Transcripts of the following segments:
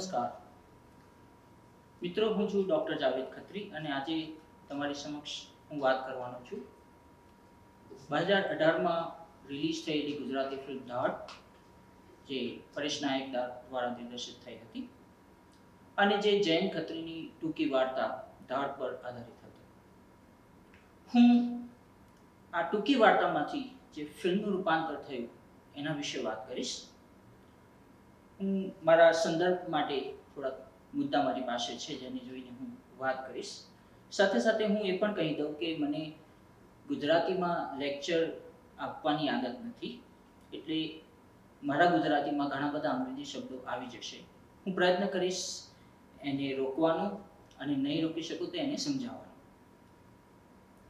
નમસ્કાર મિત્રો, હું છું ડોક્ટર જાવેદ ખત્રી અને આજે તમારી સમક્ષ હું વાત કરવાનો છું 2018માં રિલીઝ થયેલી ગુજરાતી ફિલ્મ ધાડ, જે પરેશ નાયક દ્વારા નિર્દેશિત થઈ હતી અને જે જૈન ખત્રીની ટૂંકી વાર્તા ધાડ પર આધારિત હતી. હું આ ટૂંકી વાર્તામાંથી જે ફિલ્મનું રૂપાંતર થયું એના વિશે વાત કરીશ. હું મારા સંદર્ભ માટે થોડાક મુદ્દા મારી પાસે છે જેને જોઈને હું વાત કરીશ. સાથે સાથે હું એ પણ કહી દઉં કે મને ગુજરાતીમાં લેક્ચર આપવાની આદત નથી, એટલે મારા ગુજરાતીમાં ઘણા બધા અંગ્રેજી શબ્દો આવી જશે. હું પ્રયત્ન કરીશ એને રોકવાનો અને નહીં રોકી શકું તો એને સમજાવવાનો.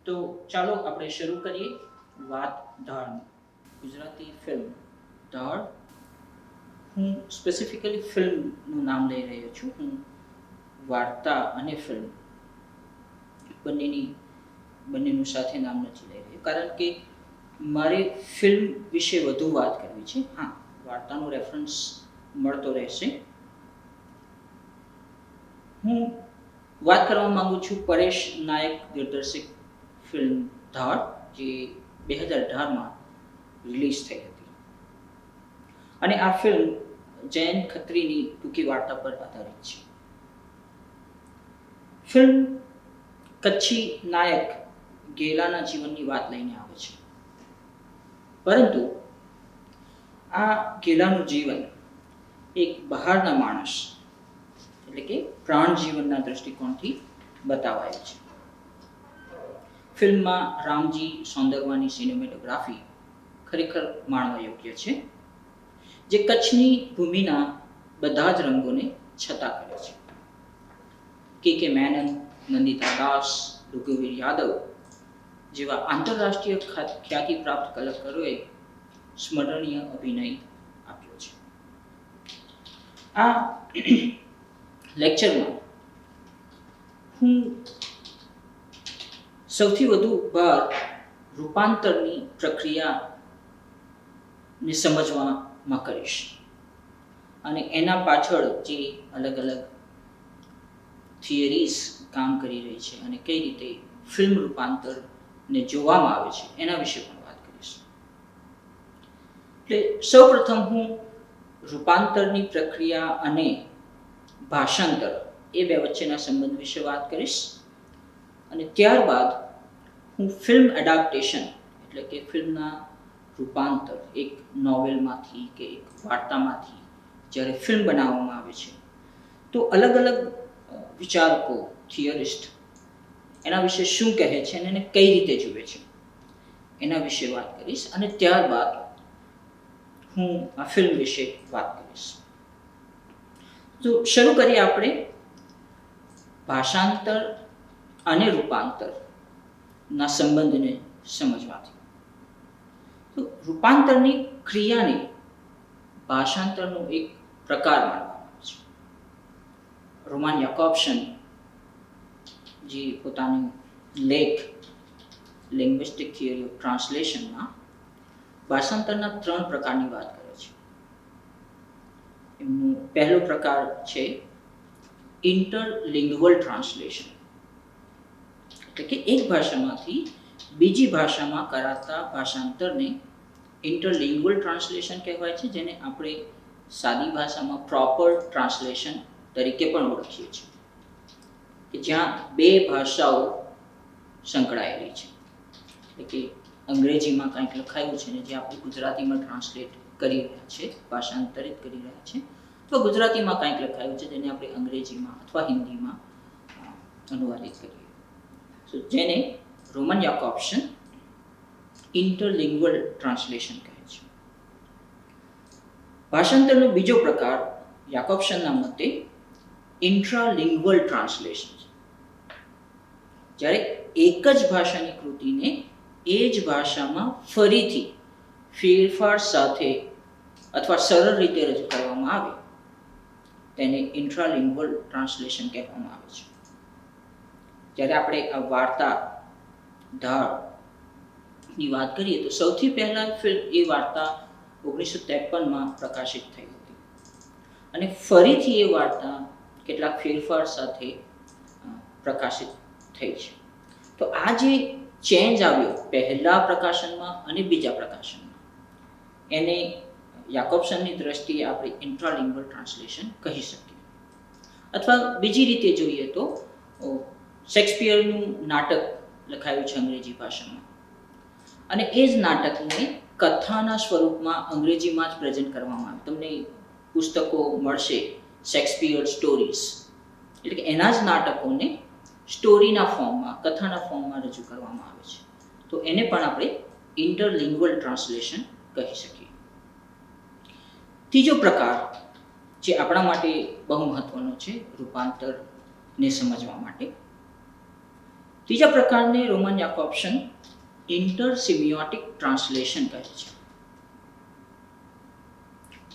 તો ચાલો આપણે શરૂ કરીએ વાત ધાડની. ગુજરાતી ફિલ્મ ધાડ, હું સ્પેસિફિકલી ફિલ્મનું નામ લઈ રહ્યો છું. હું વાર્તા અને ફિલ્મ બંનેનું સાથે નામ નથી લઈ રહ્યો, કારણ કે મારે ફિલ્મ વિશે વધુ વાત કરવી છે. હા, વાર્તાનો રેફરન્સ મળતો રહેશે. હું વાત કરવા માંગુ છું પરેશ નાયક દિગ્દર્શિત ફિલ્મ ધાડ, જે 2018માં રિલીઝ થઈ હતી અને આ ફિલ્મ જૈન ખત્રીની ટૂંકી વાર્તા પર આધારિત છે. ફિલ્મ કચ્છી નાયક ગેલાના જીવનની વાત લઈને આવે છે, પરંતુ આ ગેલાનું જીવન એક બહારના માણસ એટલે કે પ્રાણ જીવનના દૃષ્ટિકોણથી બતાવાયું છે. ફિલ્મમાં રામજી સૌંદરવાની સિનેમેટોગ્રાફી ખરેખર માણવા યોગ્ય છે, જે કચ્છની ભૂમિના બધા જ રંગોને છતા કરે છે. કે મેનન, નંદિતા દાસ, રઘુવીર યાદવ જેવા આંતરરાષ્ટ્રીય ખ્યાતિ પ્રાપ્ત કલાકારોએ સ્મરણીય અભિનય આપ્યો છે. આ લેક્ચરમાં હું સૌથી વધુ ભાર રૂપાંતરની પ્રક્રિયાને સમજવામાં કરીશ અને એના પાછળ જે અલગ અલગ થિયરીઝ કામ કરી રહી છે અને કઈ રીતે ફિલ્મ રૂપાંતરને જોવામાં આવે છે એના વિશે પણ વાત કરીશ. એટલે સૌપ્રથમ હું રૂપાંતરની પ્રક્રિયા અને ભાષાંતર એ બે વચ્ચેના સંબંધ વિશે વાત કરીશ અને ત્યારબાદ હું ફિલ્મ એડાપ્ટેશન એટલે કે ફિલ્મના રૂપાંતર, એક નોવેલમાંથી કે એક વાર્તામાંથી જ્યારે ફિલ્મ બનાવવામાં આવે છે તો અલગ અલગ વિચારકો, થિયરિસ્ટ એના વિશે શું કહે છે અને એને કઈ રીતે જુએ છે એના વિશે વાત કરીશ અને ત્યારબાદ હું આ ફિલ્મ વિશે વાત કરીશ. તો શરૂ કરીએ આપણે ભાષાંતર અને રૂપાંતરના સંબંધને સમજવાથી. તો રૂપાંતરની ક્રિયાને ભાષાંતરનો એક પ્રકાર માનવામાં આવે છે. રોમાન યાકોબ્સન જે પોતાનો લેખ લિંગ્વિસ્ટિક થિયરી ઓફ ટ્રાન્સલેશનમાં ભાષાંતરના 3 પ્રકારની વાત કરે છે. એમનો પહેલો પ્રકાર છે ઇન્ટરલિંગ્વલ ટ્રાન્સલેશન, એટલે કે એક ભાષામાંથી બીજી ભાષામાં કરાતા ભાષાંતરને ઇન્ટરલિંગ્વલ ટ્રાન્સલેશન કહેવાય છે, જેને આપણે સાદી ભાષામાં પ્રોપર ટ્રાન્સલેશન તરીકે પણ ઓળખીએ છીએ, કે જ્યાં બે ભાષાઓ સંકળાયેલી છે. એટલે કે અંગ્રેજીમાં કંઈક લખાયું છે ને જે આપણે ગુજરાતીમાં ટ્રાન્સલેટ કરી રહ્યા છે, ભાષાંતરિત કરી રહ્યા છે, તો ગુજરાતીમાં કંઈક લખાયું છે જેને આપણે અંગ્રેજીમાં અથવા હિન્દીમાં અનુવાદિત કરીએ. સો જેને રોમન યાકોબ્સન ઇન્ટરલિંગ્વલ ટ્રાન્સલેશન કહે છે. ભાષાંતરનો બીજો પ્રકાર યાકોબ્સનના મતે ઇન્ટ્રાલિંગ્વલ ટ્રાન્સલેશન છે, જ્યારે એક જ ભાષાની કૃતિને એ જ ભાષામાં ફરીથી ફેરફાર સાથે અથવા સરળ રીતે રજૂ કરવામાં આવે તેને ઇન્ટ્રાલિંગ્વલ ટ્રાન્સલેશન કહેવામાં આવે છે. જ્યારે આપણે આ વાર્તા ધાડની વાત કરીએ તો સૌથી પહેલા ફિલ્મ એ વાર્તા 1953માં પ્રકાશિત થઈ હતી અને ફરીથી એ વાર્તા કેટલાક ફેરફાર સાથે પ્રકાશિત થઈ છે. તો આ જે ચેન્જ આવ્યો પહેલા પ્રકાશનમાં અને બીજા પ્રકાશનમાં, એને યાકોબસનની દ્રષ્ટિએ આપણે ઇન્ટ્રાલિંગ્વલ ટ્રાન્સલેશન કહી શકીએ. અથવા બીજી રીતે જોઈએ તો શેક્સપિયરનું નાટક લખાયું છે અંગ્રેજી ભાષામાં, અને એ જ નાટકને કથાના સ્વરૂપમાં અંગ્રેજીમાં જ પ્રેઝન્ટ કરવામાં આવે. તમને પુસ્તકો મળશે શેક્સપિયર સ્ટોરીઝ, એટલે કે એના જ નાટકોને સ્ટોરીના ફોર્મમાં, કથાના ફોર્મમાં રજૂ કરવામાં આવે છે. તો એને પણ આપણે ઇન્ટરલિંગ્વલ ટ્રાન્સલેશન કહી શકીએ. ત્રીજો પ્રકાર જે આપણા માટે બહુ મહત્વનો છે રૂપાંતરને સમજવા માટે, ત્રીજા પ્રકારને રોમન યાકોબસન ઇન્ટરસિમિયોટિક ટ્રાન્સલેશન કહે છે.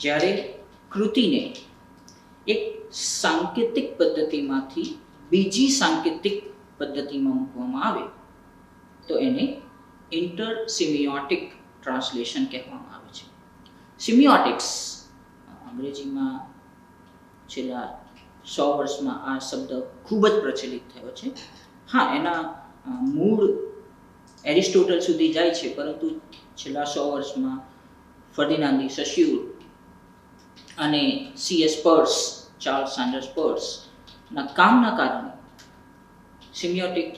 જ્યારે કૃતિને એક સાંકેતિક પદ્ધતિમાંથી બીજી સાંકેતિક પદ્ધતિમાં મૂકવામાં આવે તો એને ઇન્ટરસિમિયોટિક ટ્રાન્સલેશન કહેવામાં આવે છે. સિમિયોટિક્સ અંગ્રેજીમાં છેલ્લા 100 વર્ષમાં આ શબ્દ ખૂબ જ પ્રચલિત થયો છે. હા, એના મૂળ એરિસ્ટોટલ સુધી જાય છે, પરંતુ છેલ્લા 100 વર્ષમાં ફર્ડિનાન્દ ડી સોસ્યુર અને C.S. પર્સ, ચાર્લ્સ સાન્ડર્સ પર્સના કામના કારણે સિમિયોટિક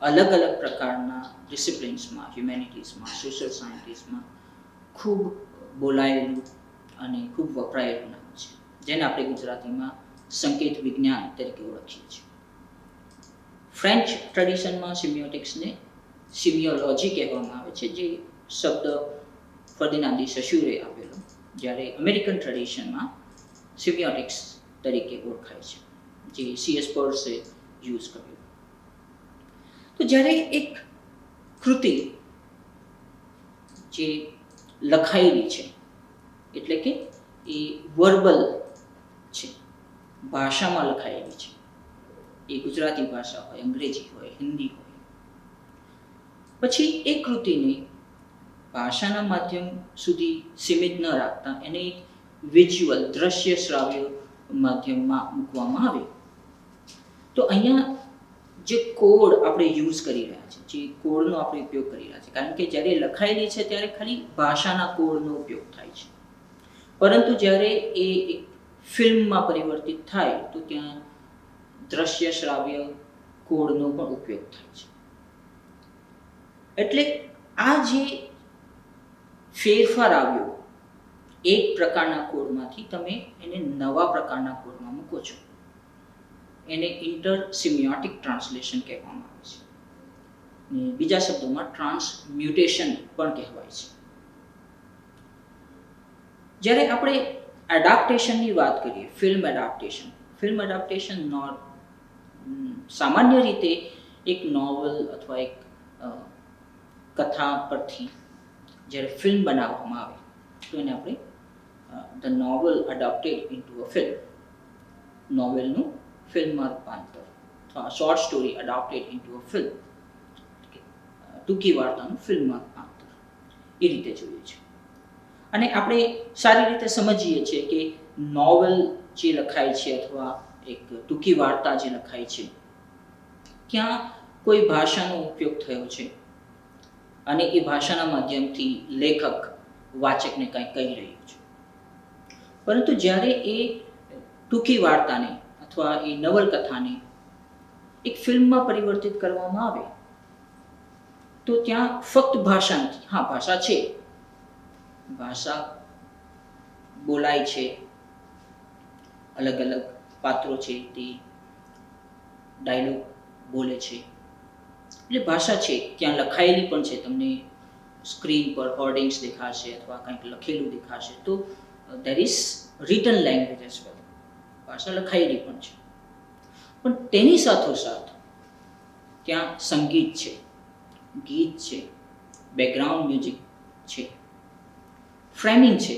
અલગ અલગ પ્રકારના ડિસિપ્લિન્સમાં, હ્યુમેનિટીઝમાં, સોશિયલ સાયન્ટિસમાં ખૂબ બોલાયેલું અને ખૂબ વપરાયેલું નામ છે, જેને આપણે ગુજરાતીમાં સંકેત વિજ્ઞાન તરીકે ઓળખીએ છીએ. ફ્રેન્ચ ટ્રેડિશનમાં સિમિયોટિક્સને સિમિયોલોજી કહેવામાં આવે છે, જે શબ્દ ફર્ડિનાન્દ ડી સોસ્યુરે આપેલો, જ્યારે અમેરિકન ટ્રેડિશનમાં સિમિયોટિક્સ તરીકે ઓળખાય છે, જે C.S. પર્સે યુઝ કર્યું. તો જ્યારે એક કૃતિ જે લખાયેલી છે, એટલે કે એ વર્બલ છે, ભાષામાં લખાયેલી છે, એ ગુજરાતી ભાષા હોય, અંગ્રેજી હોય, હિન્દી હોય, પછી એ કૃતિને ભાષાના માધ્યમ સુધી સીમિત ન રાખતા એને એક વિઝ્યુઅલ, દ્રશ્ય શ્રાવ્ય માધ્યમમાં મૂકવામાં આવે તો અહીંયા જે કોડ આપણે યુઝ કરી રહ્યા છીએ, જે કોડનો આપણે ઉપયોગ કરી રહ્યા છીએ, કારણ કે જ્યારે લખાયેલી છે ત્યારે ખાલી ભાષાના કોડનો ઉપયોગ થાય છે, પરંતુ જ્યારે એ એક ફિલ્મમાં પરિવર્તિત થાય તો ત્યાં દ્રશ્ય શ્રાવ્ય કોડનો પણ ઉપયોગ થાય છે. એટલે આ જે ફેરફાર આવ્યો એક પ્રકારના કોડમાંથી, તમે એને નવા પ્રકારના કોડમાં મૂકો છો, એને ઇન્ટરસિમિયોટિક ટ્રાન્સલેશન કહેવામાં આવે છે. બીજા શબ્દોમાં ટ્રાન્સમ્યુટેશન પણ કહેવાય છે. જ્યારે આપણે એડાપ્ટેશનની વાત કરીએ, ફિલ્મ એડાપ્ટેશન સામાન્ય રીતે એક નોવેલ અથવા એક કથા પરથી જ્યારે ફિલ્મ બનાવવામાં આવે તો એને આપણે the novel adopted into a film, નોવેલનું ફિલ્મમાં રૂપાંતર, અથવા short story adopted into a film, ટૂંકી વાર્તાનું ફિલ્મમાં રૂપાંતર, એ રીતે જોઈએ છે. અને આપણે સારી રીતે સમજીએ છીએ કે નોવેલ જે લખાય છે અથવા એક ટૂંકી વાર્તા જે લખાય છે, ત્યાં કોઈ ભાષાનો ઉપયોગ થયો છે અને એ ભાષાના માધ્યમથી લેખક વાચકને કંઈ કહી રહ્યું છે. પરંતુ જ્યારે એ ટૂંકી વાર્તાને અથવા એ નવલકથાને એક ફિલ્મમાં પરિવર્તિત કરવામાં આવે તો ત્યાં ફક્ત ભાષા નથી, હા ભાષા છે, ભાષા બોલાય છે, અલગ અલગ પાત્રો છે તે ડાયલોગ બોલે છે, એટલે ભાષા છે, ત્યાં લખાયેલી પણ છે, તમને સ્ક્રીન પર હોર્ડિંગ્સ દેખાશે અથવા કંઈક લખેલું દેખાશે, તો there is written language as well, ભાષા લખાયેલી પણ છે. પણ તેની સાથોસાથ ત્યાં સંગીત છે, ગીત છે, બેકગ્રાઉન્ડ મ્યુઝિક છે, ફ્રેમિંગ છે,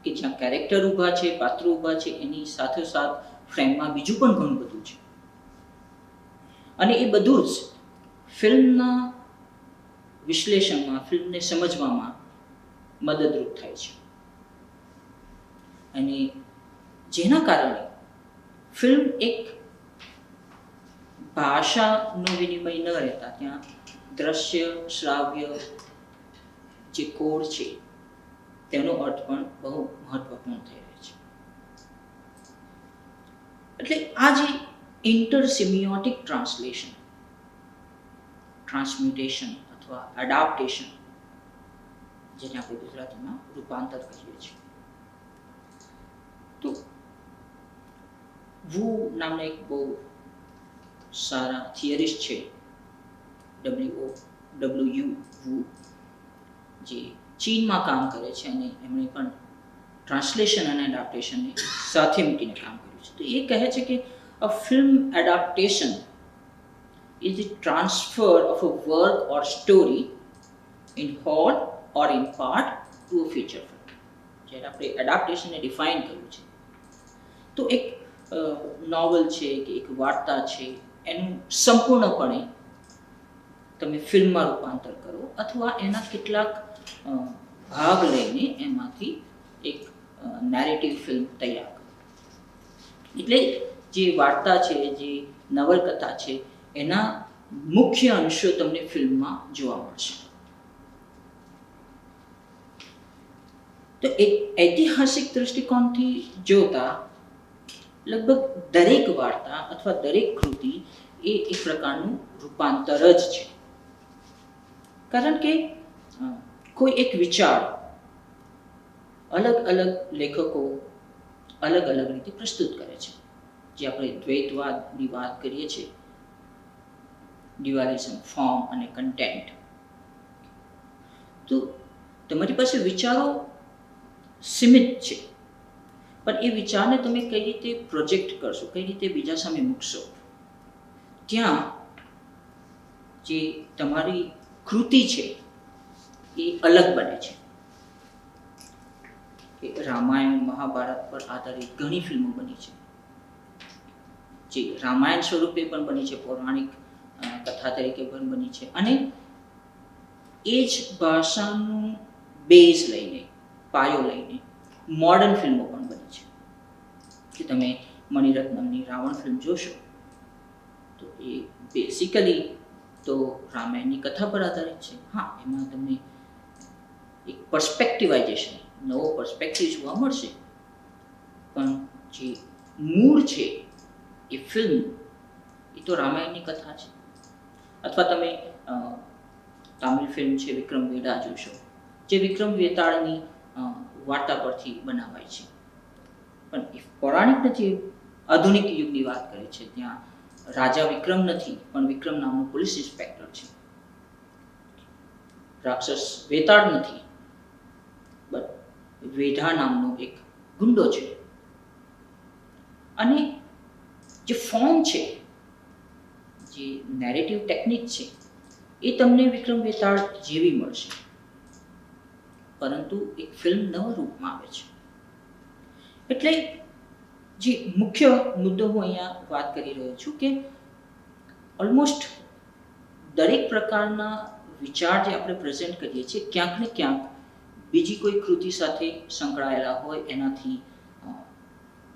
કે જ્યાં કેરેક્ટર ઊભા છે, પાત્રો ઊભા છે, એની સાથોસાથ ફ્રેમમાં બીજું પણ ઘણું બધું છે. અને એ બધું જ ફિલ્મના વિશ્લેષણમાં, ફિલ્મને સમજવામાં મદદરૂપ થાય છે. અને જેના કારણે ફિલ્મ એક ભાષાનો વિનિમય ન રહેતા ત્યાં દ્રશ્ય શ્રાવ્ય જે કોડ છે તેનો અર્થ પણ બહુ મહત્વપૂર્ણ થઈ રહ્યો છે. એટલે આ જે ઇન્ટરસિમિયોટિક ટ્રાન્સલેશન, ટ્રાન્સમ્યુટેશન અથવા એડાપ્ટેશન, જેને આપણે ગુજરાતીમાં રૂપાંતર કહીએ છીએ, તો વુ નામના એક બહુ સારા થિયરિસ્ટ છે, WU વુ, જે ચીનમાં કામ કરે છે અને એમણે પણ ટ્રાન્સલેશન અને એડાપ્ટેશનને સાથે મૂકીને કામ કર્યું છે. તો એ કહે છે કે a film adaptation is the transfer of a work or story in whole or in part to a feature film. જ્યારે આપણે એડાપ્ટેશનને ડિફાઇન કર્યું છે તો એક નોવેલ છે કે એક વાર્તા છે એનું સંપૂર્ણપણે તમે ફિલ્મમાં રૂપાંતર કરો અથવા એના કેટલાક ભાગ લઈને એમાંથી એક નેરેટિવ ફિલ્મ તૈયાર કરો. એટલે જે વાર્તા છે, જે નવલકથા છે, એના મુખ્ય અંશો તમને ફિલ્મમાં જોવા મળશે. તો એક ઐતિહાસિક દૃષ્ટિકોણથી જોતા લગભગ દરેક વાર્તા અથવા દરેક કૃતિ એ એક પ્રકારનું રૂપાંતર જ છે. કારણ કે કોઈ એક વિચાર અલગ અલગ લેખકો અલગ અલગ રીતે પ્રસ્તુત કરે છે. જે આપણે દ્વૈતવાદની વાત કરીએ છીએ, ડ્યુઆલિઝમ, ફોર્મ અને કન્ટેન્ટ, તો તમારી પાસે વિચારો સીમિત છે, પણ એ વિચારને તમે કઈ રીતે પ્રોજેક્ટ કરશો, કઈ રીતે બીજા સામે મૂકશો, ત્યાં જે તમારી કૃતિ છે એ અલગ બને છે. કે રામાયણ મહાભારત પર આધારિત ઘણી ફિલ્મો બની છે, જે રામાયણ સ્વરૂપે પણ બની છે, પૌરાણિક કથા તરીકે પણ બની છે, અને એ જ ભાષાનું બેઝ લઈને, પાયો લઈને મોડર્ન ફિલ્મો પણ બની છે. કે તમે મણિરત્નમની રાવણ ફિલ્મ જોશો તો એ બેસિકલી તો રામાયણની કથા પર આધારિત છે. હા, એમાં તમને એક પર્સપેક્ટિવાઇઝેશન, નવો પર્સપેક્ટિવ જોવા મળશે, પણ જે મૂળ છે એ ફિલ્મ એ તો રામાયણની કથા છે. અથવા તમે તામિલ ફિલ્મ છે વિક્રમ વેડા જોશો, જે વિક્રમ વેતાળની વાર્તા પરથી બનાવાય છે, પણ એ પૌરાણિક નથી, આધુનિક યુગની વાત કરે છે. ત્યાં રાજા વિક્રમ નથી, પણ વિક્રમ નામનો પોલીસ ઇન્સ્પેક્ટર છે. રાક્ષસ વેતાળ નથી, બટ વેઢા નામનો એક ગુંડો છે. અને જે ફોર્મ છે, જે નેરેટિવ ટેકનિક છે, એ તમને વિક્રમ વેતાળ જેવી મળશે, પરંતુ એક ફિલ્મ નવા રૂપમાં આવે છે. એટલે જે મુખ્ય મુદ્દો હું અહીંયા વાત કરી રહ્યો છું કે ઓલમોસ્ટ દરેક પ્રકારના વિચાર જે આપણે પ્રેઝન્ટ કરીએ છીએ ક્યાંક ને ક્યાંક બીજી કોઈ કૃતિ સાથે સંકળાયેલા હોય, એનાથી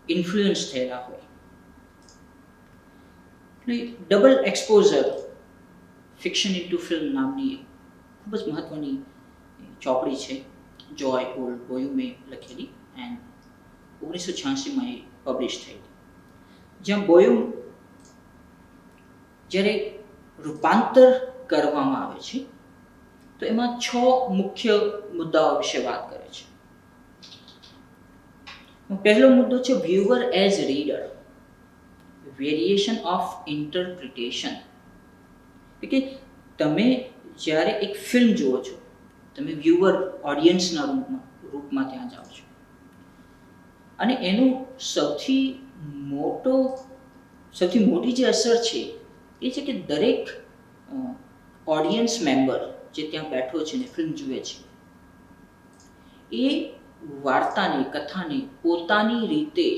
ઇન્ફ્લુઅન્સ થયેલા હોય. એટલે double exposure fiction into film નામની ખૂબ જ મહત્વની ચોપડી છે, જોય ઓલ બોયુમે લખેલી, એન્ડ 1986માં એ પબ્લિશ થઈ. જ્યાં બોયુમ જ્યારે રૂપાંતર કરવામાં આવે છે તો એમાં 6 મુખ્ય મુદ્દાઓ વિશે વાત કરે છે. પહેલો મુદ્દો છે viewer as reader, variation of interpretation. એટલે કે તમે જ્યારે એક ફિલ્મ જુઓ છો, તમે વ્યુઅર, ઓડિયન્સના રૂપમાં ત્યાં જાઓ છો, અને એનું સૌથી મોટી જે અસર છે એ છે કે દરેક ઓડિયન્સ મેમ્બર જે ત્યાં બેઠો છે ને ફિલ્મ જુએ છે, એ વાર્તાને, કથાને પોતાની રીતે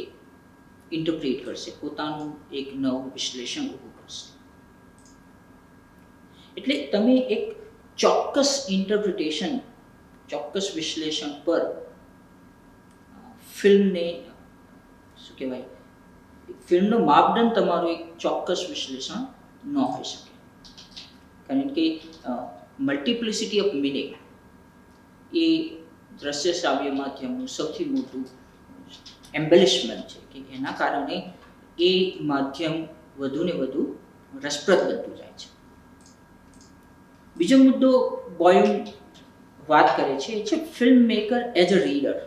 ઇન્ટરપ્રિટ કરશે, પોતાનું એક નવું વિશ્લેષણ ઊભું કરશે. એટલે તમે એક ચોક્કસ ઇન્ટરપ્રિટેશન, ચોક્કસ વિશ્લેષણ પર ફિલ્મને શું કહેવાય, ફિલ્મનો માપદંડ તમારું એક ચોક્કસ વિશ્લેષણ ન હોઈ શકે, કારણ કે મલ્ટિપ્લિસિટી ઓફ મિનિંગ એ દ્રશ્ય શ્રાવ્ય માધ્યમનું સૌથી મોટું એમ્બેલિશમેન્ટ છે કે એના કારણે એ માધ્યમ વધુ ને વધુ રસપ્રદ બનતું જાય છે. બીજો મુદ્દો બોયમ વાત કરે છે એ છે film maker as a reader,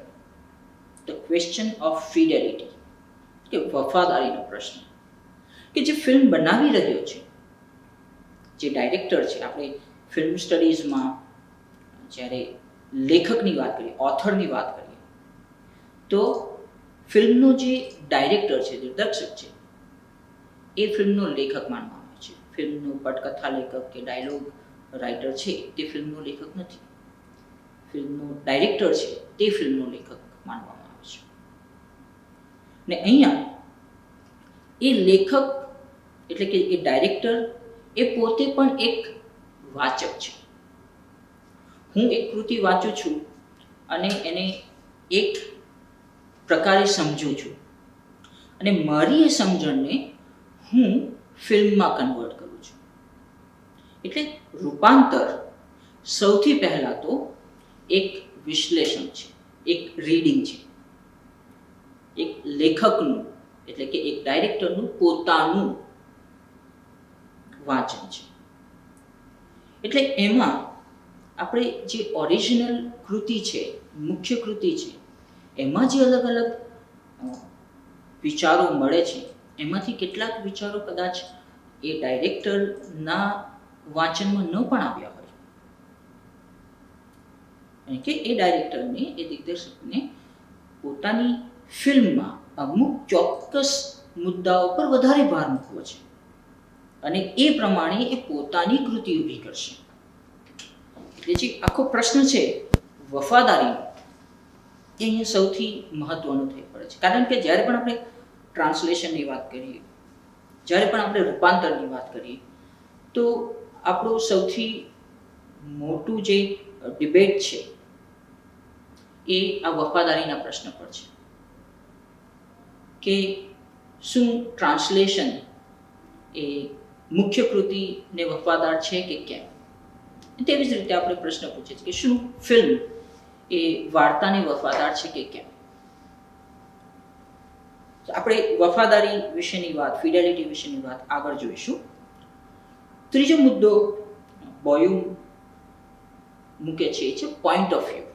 the question of fidelity, કે વફાદારીનો પ્રશ્ન, કે જે ફિલ્મ બનાવી રહ્યો છે, જે ડાયરેક્ટર છે, આપણે ફિલ્મ સ્ટડીઝમાં જ્યારે લેખકની વાત કરીએ, ઓથરની વાત કરીએ, તો ફિલ્મનો જે ડાયરેક્ટર છે, દિગ્દર્શક છે, એ ફિલ્મનો લેખક માનવામાં આવે છે. ફિલ્મનો પટકથા લેખક કે ડાયલોગ રાઇટર છે તે ફિલ્મનો લેખક નથી. ફિલ્મનો ડાયરેક્ટર છે તે ફિલ્મનો લેખક માનવામાં આવે છે. ને અહીંયા એ લેખક એટલે કે એ ડાયરેક્ટર એ પોતે પણ એક વાચક છે. હું એક કૃતિ વાંચું છું અને એને એક પ્રકારે સમજું છું અને મારી એ સમજણને હું ફિલ્મમાં કન્વર્ટ કરું છું. એટલે રૂપાંતર સૌથી પહેલાં તો એક વિશ્લેષણ છે, એક રીડિંગ છે, એક લેખકનું એટલે કે એક ડાયરેક્ટરનું પોતાનું વાંચન છે. એટલે એમાં આપણે જે ઓરિજિનલ કૃતિ છે, મુખ્ય કૃતિ છે, એમાં જે અલગ અલગ વિચારો મળે છે, એમાંથી કેટલાક વિચારો કદાચ એ ડાયરેક્ટરના વાંચનમાં ન પણ આવ્યા હોય, કારણ કે એ ડાયરેક્ટરને, એ દિગ્દર્શકને પોતાની ફિલ્મમાં અમુક ચોક્કસ મુદ્દાઓ પર વધારે ભાર મૂકવો છે અને એ પ્રમાણે એ પોતાની કૃતિ ઊભી કરશે. એટલે જે આખો પ્રશ્ન છે વફાદારીનો, એ અહીંયા સૌથી મહત્વનું થઈ પડે છે. કારણ કે જ્યારે પણ આપણે ટ્રાન્સલેશનની વાત કરીએ, જ્યારે પણ આપણે રૂપાંતરની વાત કરીએ, તો આપણું સૌથી મોટું જે ડિબેટ છે એ આ વફાદારીના પ્રશ્ન પર છે કે શું ટ્રાન્સલેશન એ મુખ્ય કૃતિને વફાદાર છે કે કેમ. તેવી જ રીતે આપણે પ્રશ્ન પૂછીએ છીએ કે શું ફિલ્મ એ વાર્તાને વફાદાર છે કે કેમ. આપણે વફાદારી વિશેની વાત, ફિડેલિટી વિશેની વાત આગળ જોઈશું. ત્રીજો મુદ્દો બોયમ મૂકે છે એ છે પોઈન્ટ ઓફ વ્યૂ.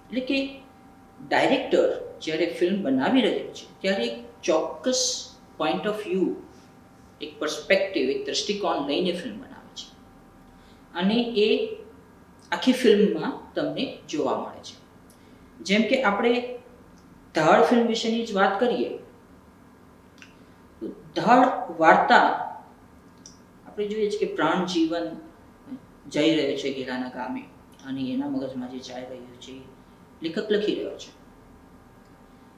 એટલે કે ડાયરેક્ટર જ્યારે ફિલ્મ બનાવી રહ્યો છે ત્યારે એક ચોક્કસ પોઈન્ટ ઓફ વ્યૂ, એક પર્સપેક્ટિવ, એક દૃષ્ટિકોણ લઈને ફિલ્મ બનાવે છે અને એ આખી ફિલ્મમાં તમને જોવા મળે છે. જેમ કે આપણે ધાડ ફિલ્મ વિશેની જ વાત કરીએ તો ધાડ વાર્તા આપણે જોઈએ છીએ કે પ્રાણજીવન જઈ રહ્યો છે ગેલાના ગામે અને એના મગજમાં જે ચાલી રહ્યું છે લેખક લખી રહ્યો છે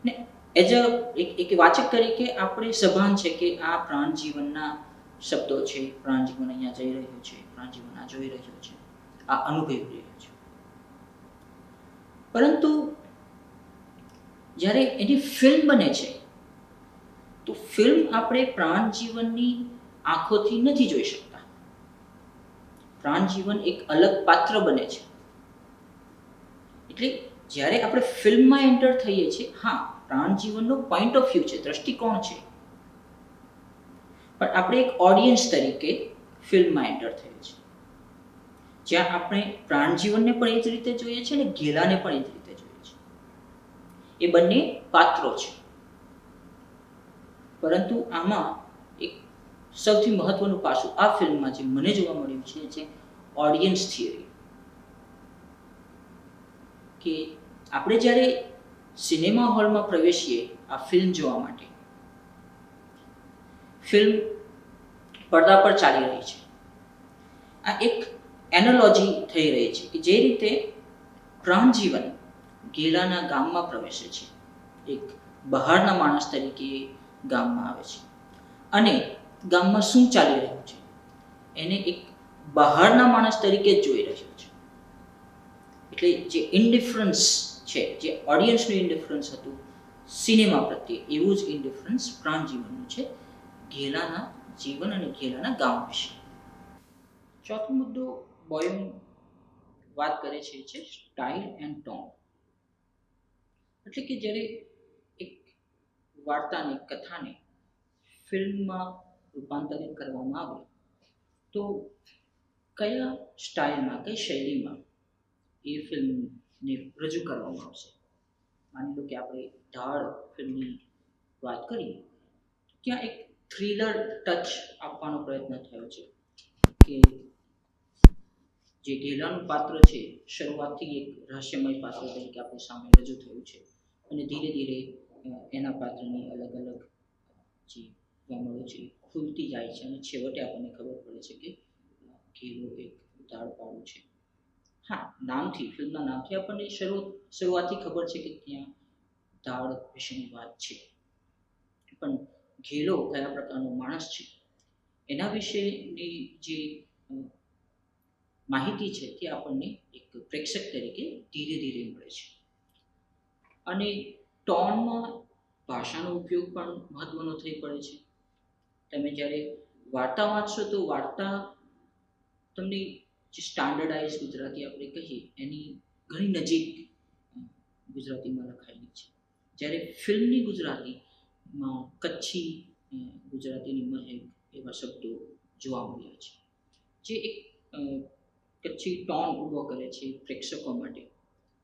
ને એઝ અ એક વાચક તરીકે આપણે સભાન છે કે આ પ્રાણજીવનના શબ્દો છે, પ્રાણજીવન અહીંયા જઈ રહ્યું છે, પ્રાણજીવન આ જોઈ રહ્યો છે, આ અનુભવી રહ્યો છે. પરંતુ જ્યારે એની ફિલ્મ બને છે તો ફિલ્મ આપણે પ્રાણજીવનની આંખોથી નથી જોઈ શકતા. પ્રાણજીવન એક અલગ પાત્ર બને છે. એટલે જ્યારે આપણે ફિલ્મમાં એન્ટર થઈએ છીએ, હા, પ્રાણજીવનનો પોઈન્ટ ઓફ વ્યૂ છે, દ્રષ્ટિકોણ છે, પણ આપણે એક ઓડિયન્સ તરીકે ફિલ્મમાં એન્ટર થઈએ છીએ, જ્યાં આપણે પ્રાણજીવનને પણ એ જ રીતે જોઈએ છીએ અને ઘેલાને પણ એ જ રીતે જોઈએ છીએ. એ બંને પાત્રો છે. પરંતુ આમાં એક સૌથી મહત્વનું પાસું આ ફિલ્મમાં જે મને જોવા મળ્યું છે એ છે ઓડિયન્સ થિયરી. કે આપણે જ્યારે સિનેમા હોલમાં પ્રવેશીએ આ ફિલ્મ જોવા માટે, ફિલ્મ પડદા પર ચાલી રહી છે, આ એક એનોલોજી થઈ રહી છે કે જે રીતે પ્રાણજીવન ગેલાના ગામમાં પ્રવેશે છે, એક બહારના માણસ તરીકે ગામમાં આવે છે અને ગામમાં શું ચાલી રહ્યું છે એને એક બહારના માણસ તરીકે જ જોઈ રહ્યો છે. એટલે જે ઇન્ડિફરન્સ છે, જે ઓડિયન્સનું ઇન્ડિફરન્સ હતું સિનેમા પ્રત્યે એવું જ ઇન્ડિફરન્સ પ્રાણજીવનનું છે ઘેલાના જીવન અને ઘેલાના ગામ વિશે. ચોથો મુદ્દો બોયમ વાત કરે છે સ્ટાઇલ એન્ડ ટોન. એટલે કે જ્યારે એક વાર્તાને કથાને ફિલ્મમાં રૂપાંતરિત કરવામાં આવે તો કયા સ્ટાઇલમાં કઈ શૈલીમાં એ ફિલ્મને રજૂ કરવામાં આવશે. માની લો કે આપણે ઢાળ ફિલ્મની વાત કરીએ, ત્યાં એક થ્રિલર ટચ આપવાનો પ્રયત્ન થયો છે કે જે ઘેલાનું પાત્ર છે શરૂઆતથી એક રહસ્યમય પાત્ર તરીકે આપણી સામે રજૂ થયું છે અને ધીરે ધીરે એના પાત્રની અલગ અલગ જે વમળો છે ખુલતી જાય છે અને છેવટે આપણને ખબર પડે છે કે ઘેલો એક ધાડપાડું છે. હા, નામથી ફિલ્મના નામથી આપણને શરૂઆતથી ખબર છે કે ત્યાં ધાડ વિશેની વાત છે, પણ ઘેલો કયા પ્રકારનો માણસ છે એના વિશેની જે માહિતી છે તે આપણને એક પ્રેક્ષક તરીકે ધીરે ધીરે મળે છે. અને ટોનમાં ભાષાનો ઉપયોગ પણ મહત્વનો થઈ પડે છે. તમે જ્યારે વાર્તા વાંચશો તો વાર્તા તમને જે સ્ટાન્ડર્ડાઇઝ ગુજરાતી આપણે કહીએ એની ઘણી નજીક ગુજરાતીમાં લખાયેલી છે. જ્યારે ફિલ્મની ગુજરાતીમાં કચ્છી ગુજરાતીની મહેક એવા શબ્દો જોવા મળ્યા છે જે એક કચ્છી ટોન ઊભો કરે છે પ્રેક્ષકો માટે.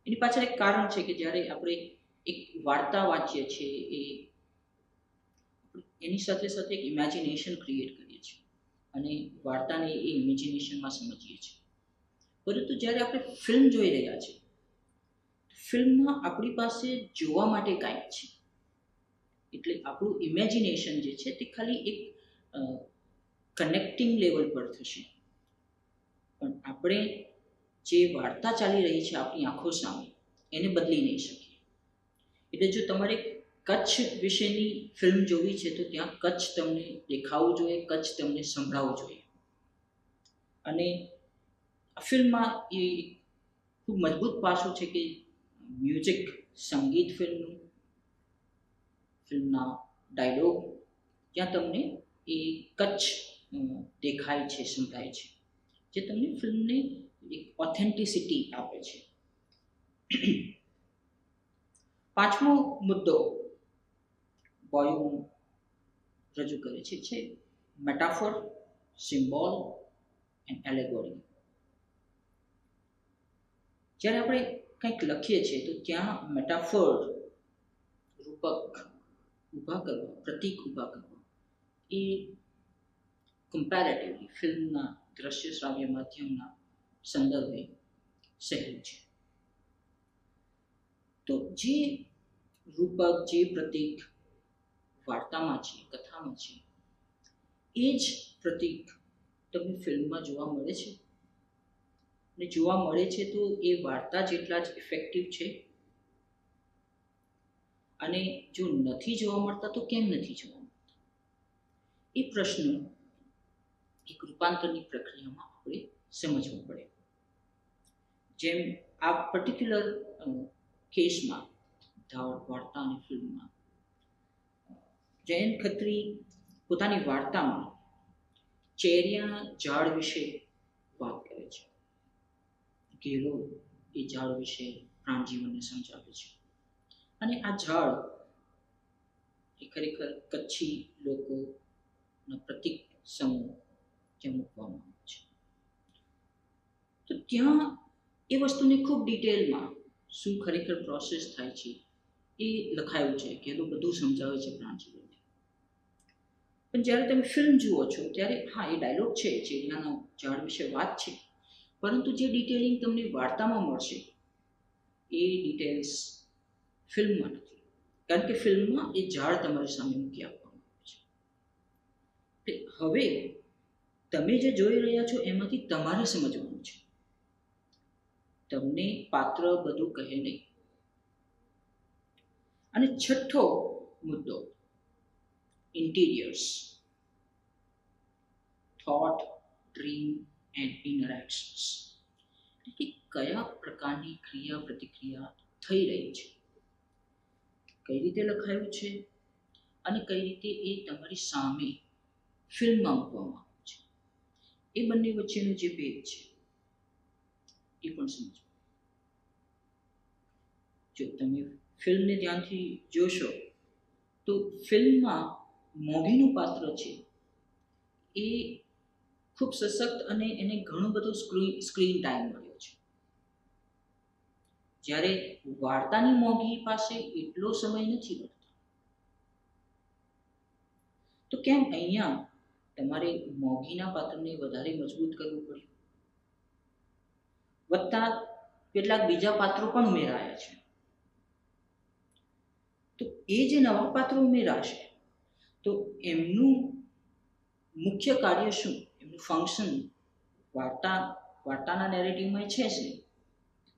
એની પાછળ એક કારણ છે કે જ્યારે આપણે એક વાર્તા વાંચીએ છીએ એની સાથે સાથે એક ઇમેજિનેશન ક્રિએટ કરીએ છીએ અને વાર્તાને એ ઇમેજિનેશનમાં સમજીએ છીએ. પરંતુ જ્યારે આપણે ફિલ્મ જોઈ રહ્યા છીએ, ફિલ્મમાં આપણી પાસે જોવા માટે કાંઈક છે. એટલે આપણું ઇમેજિનેશન જે છે તે ખાલી એક કનેક્ટિંગ લેવલ પર થશે, પણ આપણે જે વાર્તા ચાલી રહી છે આપણી આંખો સામે એને બદલી નહીં શકીએ. એટલે જો તમારે કચ્છ વિશેની ફિલ્મ જોવી છે તો ત્યાં કચ્છ તમને દેખાવું જોઈએ, કચ્છ તમને સંભળાવવું જોઈએ. અને આ ફિલ્મમાં એ ખૂબ મજબૂત પાસું છે કે મ્યુઝિક, સંગીત ફિલ્મના ડાયલોગ, ત્યાં તમને એ કચ્છ દેખાય છે, સંભળાય છે, જે તમને ફિલ્મને એક ઓથેન્ટિસિટી આપે છે. પાંચમો મુદ્દો બોયમ રજૂ કરે છે મેટાફોર, સિમ્બોલ એન્ડ એલેગોરી. જ્યારે આપણે કંઈક લખીએ છીએ તો ત્યાં મેટાફોર, રૂપક ઊભા કરવા, પ્રતીક ઊભા કરવા એ કમ્પેરેટિવલી ફિલ્મના દ્રશ્ય શ્રાવ્ય માધ્યમના સંદર્ભે સહેલું છે. તો જે રૂપક, જે પ્રતીક વાર્તામાં છે, કથામાં છે, એ જ પ્રતીક તમને ફિલ્મમાં જોવા મળે છે. અને જોવા મળે છે તો એ વાર્તા જેટલા જ ઇફેક્ટિવ છે. અને જો નથી જોવા મળતા તો કેમ નથી જોવા મળતા? એ પ્રશ્ન એક રૂપાંતરની પ્રક્રિયામાં આપણે સમજવો પડે. જેમ આ પર્ટિક્યુલર કેસમાં ધાડ વાર્તા અને ફિલ્મમાં જયંત ખત્રી પોતાની વાર્તામાં ચેરિયાના ઝાડ વિશે વાત કરે છે. ઘેલો એ ઝાડ વિશે પ્રાણજીવનને સમજાવે છે. અને આ ઝાડ એ ખરેખર કચ્છી લોકોના પ્રતીક સમૂહ ત્યાં મૂકવામાં આવે છે. તો ત્યાં એ વસ્તુને ખૂબ ડિટેલમાં શું ખરેખર પ્રોસેસ થાય છે એ લખાયું છે કે એ બધું સમજાવે છે પ્રાણજીવનને. પણ જ્યારે તમે ફિલ્મ જુઓ છો ત્યારે હા, એ ડાયલોગ છે, ચેરિયાના ઝાડ વિશે વાત છે, પરંતુ જે ડિટેલિંગ તમને વાર્તામાં મળશે એ ડિટેલ્સ ફિલ્મમાં નથી. કારણ કે ફિલ્મમાં એ ઝાડ તમારી સામે મૂકી આપવામાં આવે છે. હવે તમે જે જોઈ રહ્યા છો એમાંથી તમારે સમજવાનું છે. તમને પાત્ર બધું કહે નહીં. અને છઠ્ઠો મુદ્દો ઇન્ટિરિયર્સ, થોટ, ડ્રીમ એન્ડ ઇન્ટરેક્શન્સ. એટલે કયા પ્રકારની ક્રિયા પ્રતિક્રિયા થઈ રહી છે. કઈ રીતે લખાયું છે અને કઈ રીતે એ તમારી સામે ફિલ્મમાં મૂકવામાં આવ્યું છે, એ બંને વચ્ચેનો જે ભેદ છે એ પણ સમજો. જો તમે ફિલ્મને ધ્યાનથી જોશો તો ફિલ્મમાં મોગીનું પાત્ર છે એ ખૂબ સશક્ત અને એને ઘણો બધો સ્ક્રીન ટાઈમ મળ્યો છે, જ્યારે વાર્તાની મોગી પાસે એટલો સમય નથી મળતો. તો કેમ અહીંયા તમારે મોગીના પાત્રને વધારે મજબૂત કરવું પડ્યું? વત્તા કેટલાક બીજા પાત્રો પણ ઉમેરાયા છે. તો એ જે નવા પાત્રો ઉમેરાશે તો એમનું મુખ્ય કાર્ય શું, એમનું ફંક્શન વાર્તાના નેરેટિવમાં છે જ નહીં,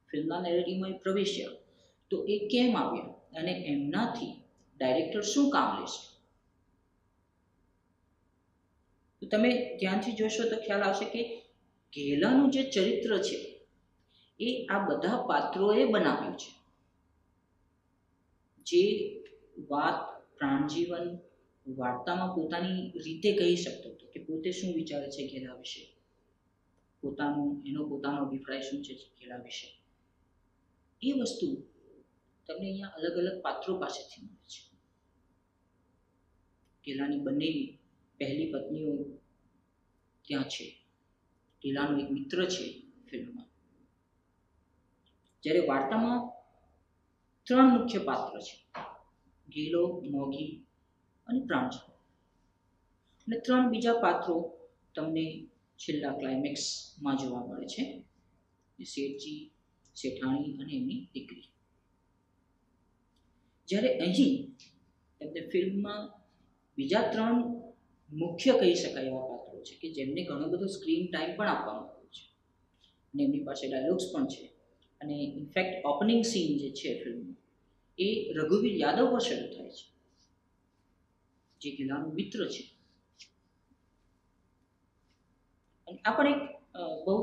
ફિલ્મના નેરેટિવમાં પ્રવેશ્યા તો એ કેમ આવ્યા અને એમનાથી ડાયરેક્ટર શું કામ લેશે? તો તમે ધ્યાનથી જોશો તો ખ્યાલ આવશે કે ઘેલાનું જે ચરિત્ર છે એ આ બધા પાત્રોએ બનાવ્યું છે. જે વાત પ્રાણજીવન વાર્તામાં પોતાની રીતે કહી શકતો હતો કે પોતે શું વિચારે છે ઘેલા વિશે, એનો પોતાનો અભિપ્રાય શું છે ઘેલા વિશે, એ વસ્તુ તમને અહીંયા અલગ અલગ પાત્રો પાસેથી મળે છે. ઘેલાની બંને પહેલી પત્નીઓ ત્યાં છે, ઘેલાનો એક મિત્ર છે ફિલ્મમાં, જ્યારે વાર્તામાં 3 મુખ્ય પાત્ર છે, ઘેલો, મોગી અને પ્રાણજીવન, અને 3 બીજા પાત્રો તમને છેલ્લા ક્લાઇમેક્સમાં જોવા મળે છે, શેઠજી, શેઠાણી અને એમની દીકરી. જ્યારે અહીં તમને ફિલ્મમાં બીજા 3 મુખ્ય કહી શકાય એવા પાત્રો છે કે જેમને ઘણો બધો સ્ક્રીન ટાઈમ પણ આપવામાં આવ્યો છે અને એમની પાસે ડાયલોગ્સ પણ છે. અને ઇનફેક્ટ ઓપનિંગ સીન જે છે ફિલ્મનું એ રઘુવીર યાદવ પર શરૂ થાય છે, જે ઘેલાનો મિત્ર છે. અને આ પણ એક બહુ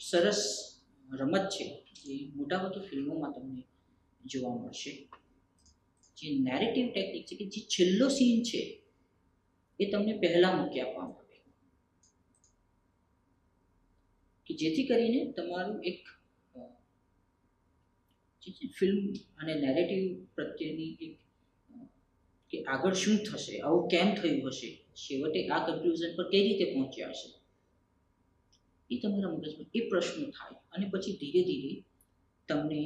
સરસ રમત છે જે મોટાભાગે ફિલ્મોમાં તમને જોવા મળશે, જે નેરેટિવ ટેકનિક છે કે જે છેલ્લો સીન છે એ તમને પહેલા મૂકી આપવામાં આવે કે જેથી કરીને તમારું એક ફિલ્મ અને નેરેટિવ પ્રત્યેની એક કે આગળ શું થશે, આવું કેમ થયું હશે, છેવટે આ કન્ક્લુઝન પર કઈ રીતે પહોંચ્યા હશે, એ તમારા મગજમાં એ પ્રશ્નો થાય અને પછી ધીરે ધીરે તમને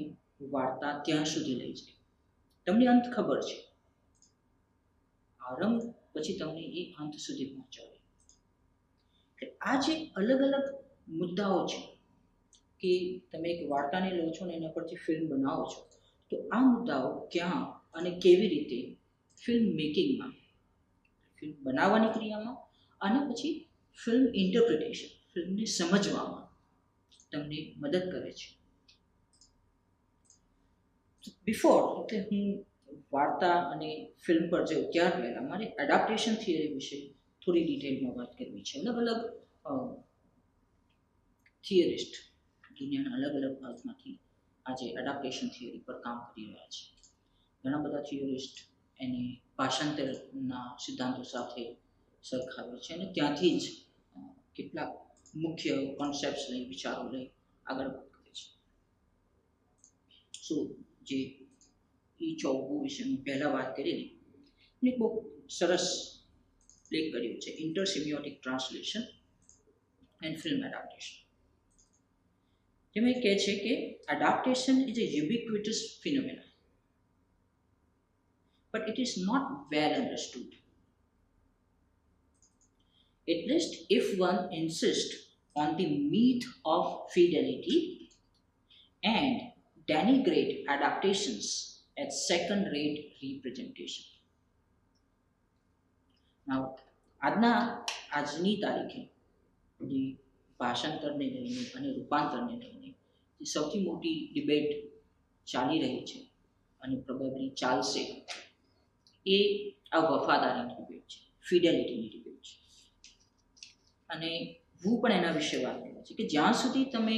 વાર્તા ત્યાં સુધી લઈ જાય. તમને અંત ખબર છે, આરંભ પછી તમને એ અંત સુધી પહોંચાડે. આ જે અલગ અલગ મુદ્દાઓ છે કે તમે એક વાર્તાને લો છો ને એના પરથી ફિલ્મ બનાવો છો, તો આ મુદ્દાઓ ક્યાં અને કેવી રીતે ફિલ્મ મેકિંગમાં, ફિલ્મ બનાવવાની ક્રિયામાં અને પછી ફિલ્મ ઇન્ટરપ્રિટેશન, ફિલ્મને સમજવામાં તમને મદદ કરે છે. બિફોર એટલે હું વાર્તા અને ફિલ્મ પર જાઉં ત્યાર પહેલાં મારે એડાપ્ટેશન થિયરી વિશે થોડી ડિટેલમાં વાત કરવી છે. અલગ અલગ થિયરિસ્ટ દુનિયાના અલગ અલગ ભાગમાંથી આજે એડાપ્ટેશન થિયરી પર કામ કરી રહ્યા છે. ઘણા બધા થિયરિસ્ટ એને ભાષાંતરના સિદ્ધાંતો સાથે સરખાવે છે અને ત્યાંથી જ કેટલાક મુખ્ય કોન્સેપ્ટ્સ લઈ, વિચારો લઈ આગળ વાત કરે છે. સો જે ચોગુ વિશે મેં પહેલાં વાત કરેલી એને બહુ સરસ લેખ કર્યો છે, ઇન્ટરસિમિયોટિક ટ્રાન્સલેશન એન્ડ ફિલ્મ એડાપ્ટેશન. જેમાં કહે છે કે adaptation is a ubiquitous phenomenon, but it is not well understood. At least if one insists on the myth of fidelity and denigrate adaptations as second-rate representation. Now, આજની તારીખે જે ભાષાંતરને લઈને અને રૂપાંતરને લઈને જે સૌથી મોટી ડિબેટ ચાલી રહી છે અને પ્રોબેબલી ચાલશે એ આ વફાદારીની ડિબેટ છે, ફિડેલિટીની ડિબેટ છે. અને હું પણ એના વિશે વાત કરું છું કે જ્યાં સુધી તમે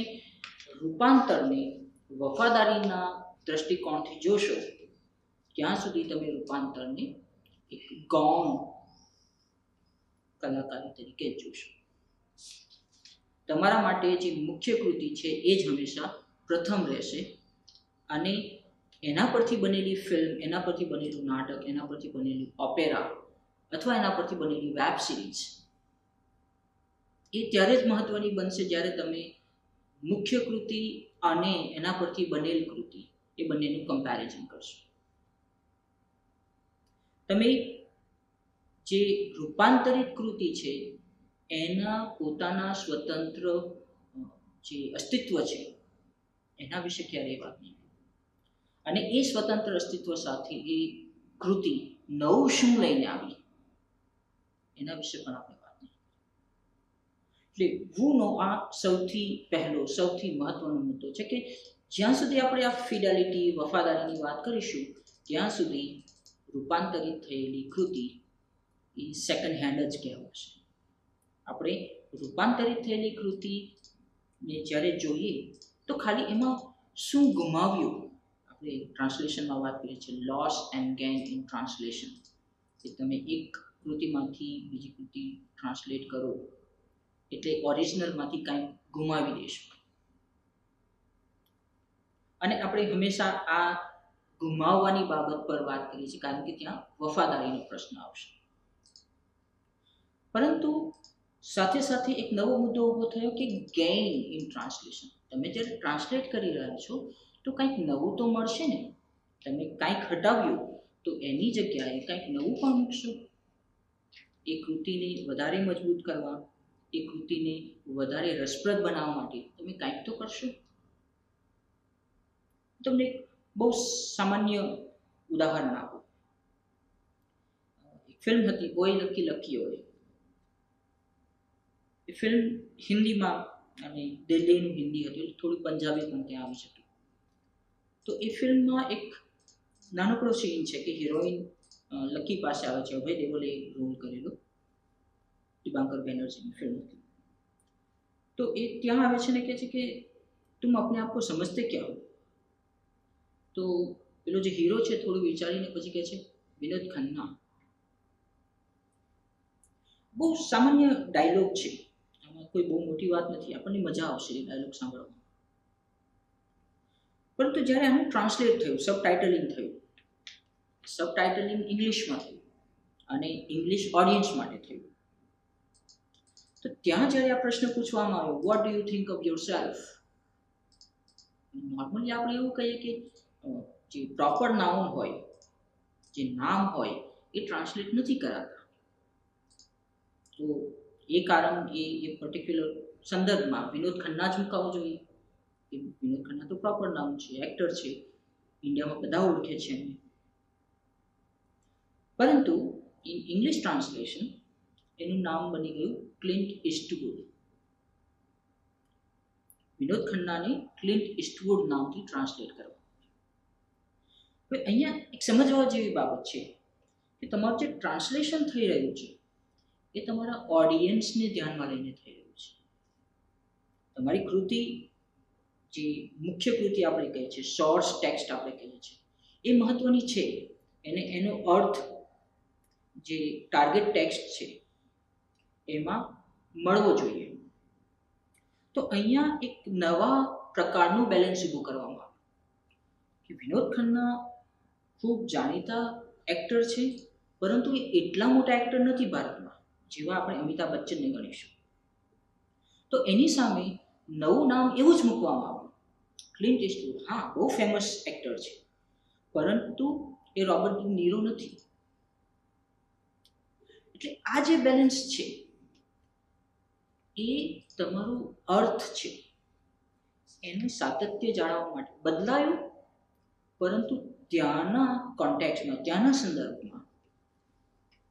રૂપાંતરને વફાદારીના દ્રષ્ટિકોણથી જોશો ત્યાં સુધી તમે રૂપાંતરને એક ગૌણ કલાકારી તરીકે જ જોશો. તમારા માટે જે મુખ્ય કૃતિ છે એ જ હંમેશા પ્રથમ રહેશે, અને એના પરથી બનેલી ફિલ્મ, એના પરથી બનેલું નાટક, એના પરથી બનેલી ઓપેરા અથવા એના પરથી બનેલી વેબ સિરીઝ એ ત્યારે જ મહત્વની બનશે જ્યારે તમે મુખ્ય કૃતિ અને એના પરથી બનેલ કૃતિ એ બંનેનું કમ્પેરિઝન કરશો. તમે જે રૂપાંતરિત કૃતિ છે એના પોતાના સ્વતંત્ર જે અસ્તિત્વ છે એના વિશે ક્યારેય વાત નહીં, અને એ સ્વતંત્ર અસ્તિત્વ સાથે એ કૃતિ નવું શું લઈને આવી એના વિશે પણ આપણે વાત નહીં. એટલે વૂનો આ સૌથી પહેલો, સૌથી મહત્વનો મુદ્દો છે કે જ્યાં સુધી આપણે આ ફિડેલિટી, વફાદારીની વાત કરીશું ત્યાં સુધી રૂપાંતરિત થયેલી કૃતિ એ સેકન્ડ હેન્ડ જ કહેવાશે. આપણે રૂપાંતરિત થયેલી કૃતિને જ્યારે જોઈએ તો ખાલી એમાં શું ગુમાવ્યું, આપણે ટ્રાન્સલેશનમાં વાત કરીએ છીએ loss and gain in translation, કે તમે એક કૃતિમાંથી બીજી કૃતિ ટ્રાન્સલેટ કરો એટલે ઓરિજિનલમાંથી કંઈક ગુમાવી દેશો. અને આપણે હંમેશા આ ગુમાવવાની બાબત પર વાત કરીએ છીએ કારણ કે ત્યાં વફાદારીનો પ્રશ્ન આવશે. પરંતુ સાથે સાથે એક નવો મુદ્દો ઊભો થયો કે ગેઇન ઇન ટ્રાન્સલેશન. તમે જ્યારે ટ્રાન્સલેટ કરી રહ્યા છો તો કંઈક નવું તો મળશે ને. તમે કંઈક હટાવ્યું તો એની જગ્યાએ કંઈક નવું પણ મૂકશો. એ કૃતિને વધારે મજબૂત કરવા, એ કૃતિને વધારે રસપ્રદ બનાવવા માટે તમે કંઈક તો કરશો. તમને એક બહુ સામાન્ય ઉદાહરણ આપું. એક ફિલ્મ હતી ઓય લકી લકી ઓય. એ ફિલ્મ હિન્દીમાં, અને દિલ્હીનું હિન્દી હતું, થોડું પંજાબી પણ ત્યાં આવી શક્યું. તો એ ફિલ્મમાં એક નાનકડો સીન છે કે હિરોઈન લકી પાસે આવે છે. અભય દેઓલે રોલ કરેલો દિબાંકર બેનર્જીની ફિલ્મ હતી. તો એ ત્યાં આવે છે ને કહે છે કે તુમ अपने आप को समझते क्या हो. તો પેલો જે હીરો છે થોડું વિચારીને પછી કહે છે વિનોદ ખન્ના. બહુ સામાન્ય ડાયલોગ છે, આમાં કોઈ બહુ મોટી વાત નથી, આપણને મજા આવશે એ ડાયલોગ સાંભળવામાં. પરંતુ જ્યારે આનું ટ્રાન્સલેટ થયું, સબટાઇટલિંગ થયું, સબટાઇટલિંગ ઇંગ્લિશમાં થયું અને ઇંગ્લિશ ઓડિયન્સ માટે થયું, તો ત્યાં જ્યારે આ પ્રશ્ન પૂછવામાં આવ્યો what do you think of your self, normally આપણે એવું કહીએ કે જે પ્રોપર નાઉન હોય, જે નામ હોય એ ટ્રાન્સલેટ નથી કરાતા. તો એ કારણ એ પર્ટિક્યુલર સંદર્ભમાં વિનોદ ખન્ના જ મુકાવવો જોઈએ. વિનોદ ખન્ના તો પ્રોપર નામ છે, એક્ટર છે, ઇન્ડિયામાં બધા ઓળખે છે એમને. પરંતુ ઇન ઇંગ્લિશ ટ્રાન્સલેશન એનું નામ બની ગયું ક્લિન્ટ ઇસ્ટવુડ. વિનોદ ખન્નાને ક્લિન્ટ ઇસ્ટવુડ નામથી ટ્રાન્સલેટ કરવા. હવે અહીંયા એક સમજવા જેવી બાબત છે કે તમારું જે ટ્રાન્સલેશન થઈ રહ્યું છે એ તમારા ઓડિયન્સને ધ્યાનમાં લઈને થઈ રહ્યું છે. તમારી કૃતિ, જે મુખ્ય કૃતિ આપણે કહીએ છીએ, સોર્સ ટેક્સ્ટ આપણે કહીએ છીએ, એ મહત્વની છે. એનો અર્થ જે ટાર્ગેટ ટેક્સ્ટ છે એમાં મળવો જોઈએ. તો અહીંયા એક નવા પ્રકારનું બેલેન્સ ઊભું કરવામાં આવ્યું કે વિનોદ ખન્ના ખૂબ જાણીતા એક્ટર છે, પરંતુ એ એટલા મોટા એક્ટર નથી ભારતમાં જેવા આપણે અમિતાભ બચ્ચનને ગણીશું. તો એની સામે નવું નામ એવું જ મૂકવામાં આવ્યું ક્લિન્ટ ઇસ્ટવુડ. હા, બહુ ફેમસ એક્ટર છે, પરંતુ એ રોબર્ટ ડી નીરો નથી. એટલે આ જે બેલેન્સ છે એ તમારું અર્થ છે એનું સાતત્ય જાળવવા માટે બદલાયું, પરંતુ ત્યાંના કોન્ટેક્સ્ટમાં, ત્યાંના સંદર્ભમાં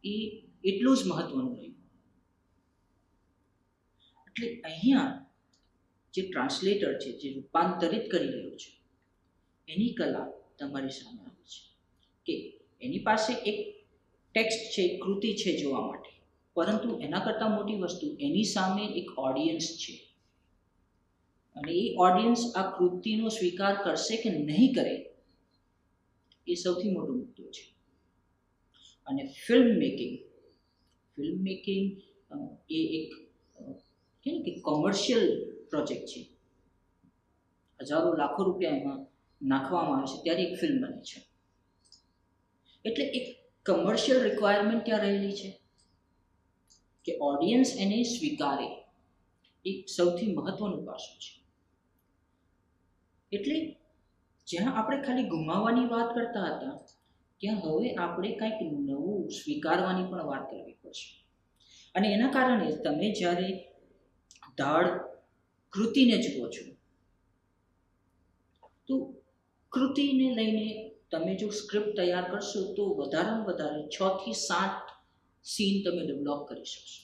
એ એટલું જ મહત્વનું રહ્યું. એટલે અહીંયા જે ટ્રાન્સલેટર છે, જે રૂપાંતરિત કરી રહ્યો છે, એની કલા તમારી સામે આવે છે કે એની પાસે એક ટેક્સ્ટ છે, કૃતિ છે જોવા માટે, પરંતુ એના કરતાં મોટી વસ્તુ એની સામે એક ઓડિયન્સ છે. અને એ ઓડિયન્સ આ કૃતિનો સ્વીકાર કરશે કે નહીં કરે એ સૌથી મોટો મુદ્દો છે. અને ફિલ્મ મેકિંગ એ એક કે કોમર્શિયલ પ્રોજેક્ટ છે. હજારો લાખો રૂપિયા એમાં નાખવામાં આવે છે ત્યારે એક ફિલ્મ બને છે. એટલે એક કમર્શિયલ રિક્વાયરમેન્ટ ત્યાં રહેલી છે કે ઓડિયન્સ એને સ્વીકારે, એક સૌથી મહત્વનું પાસું છે. એટલે જ્યાં આપણે ખાલી ગુમાવવાની વાત કરતા હતા ત્યાં હવે આપણે કંઈક નવું સ્વીકારવાની પણ વાત કરવી પડશે. અને એના કારણે તમે જ્યારે ધાડ કૃતિને જુઓ છો તો કૃતિને લઈને તમે જો સ્ક્રિપ્ટ તૈયાર કરશો તો વધારેમાં વધારે 6 થી 7 સીન તમે ડેવલપ કરી શકશો.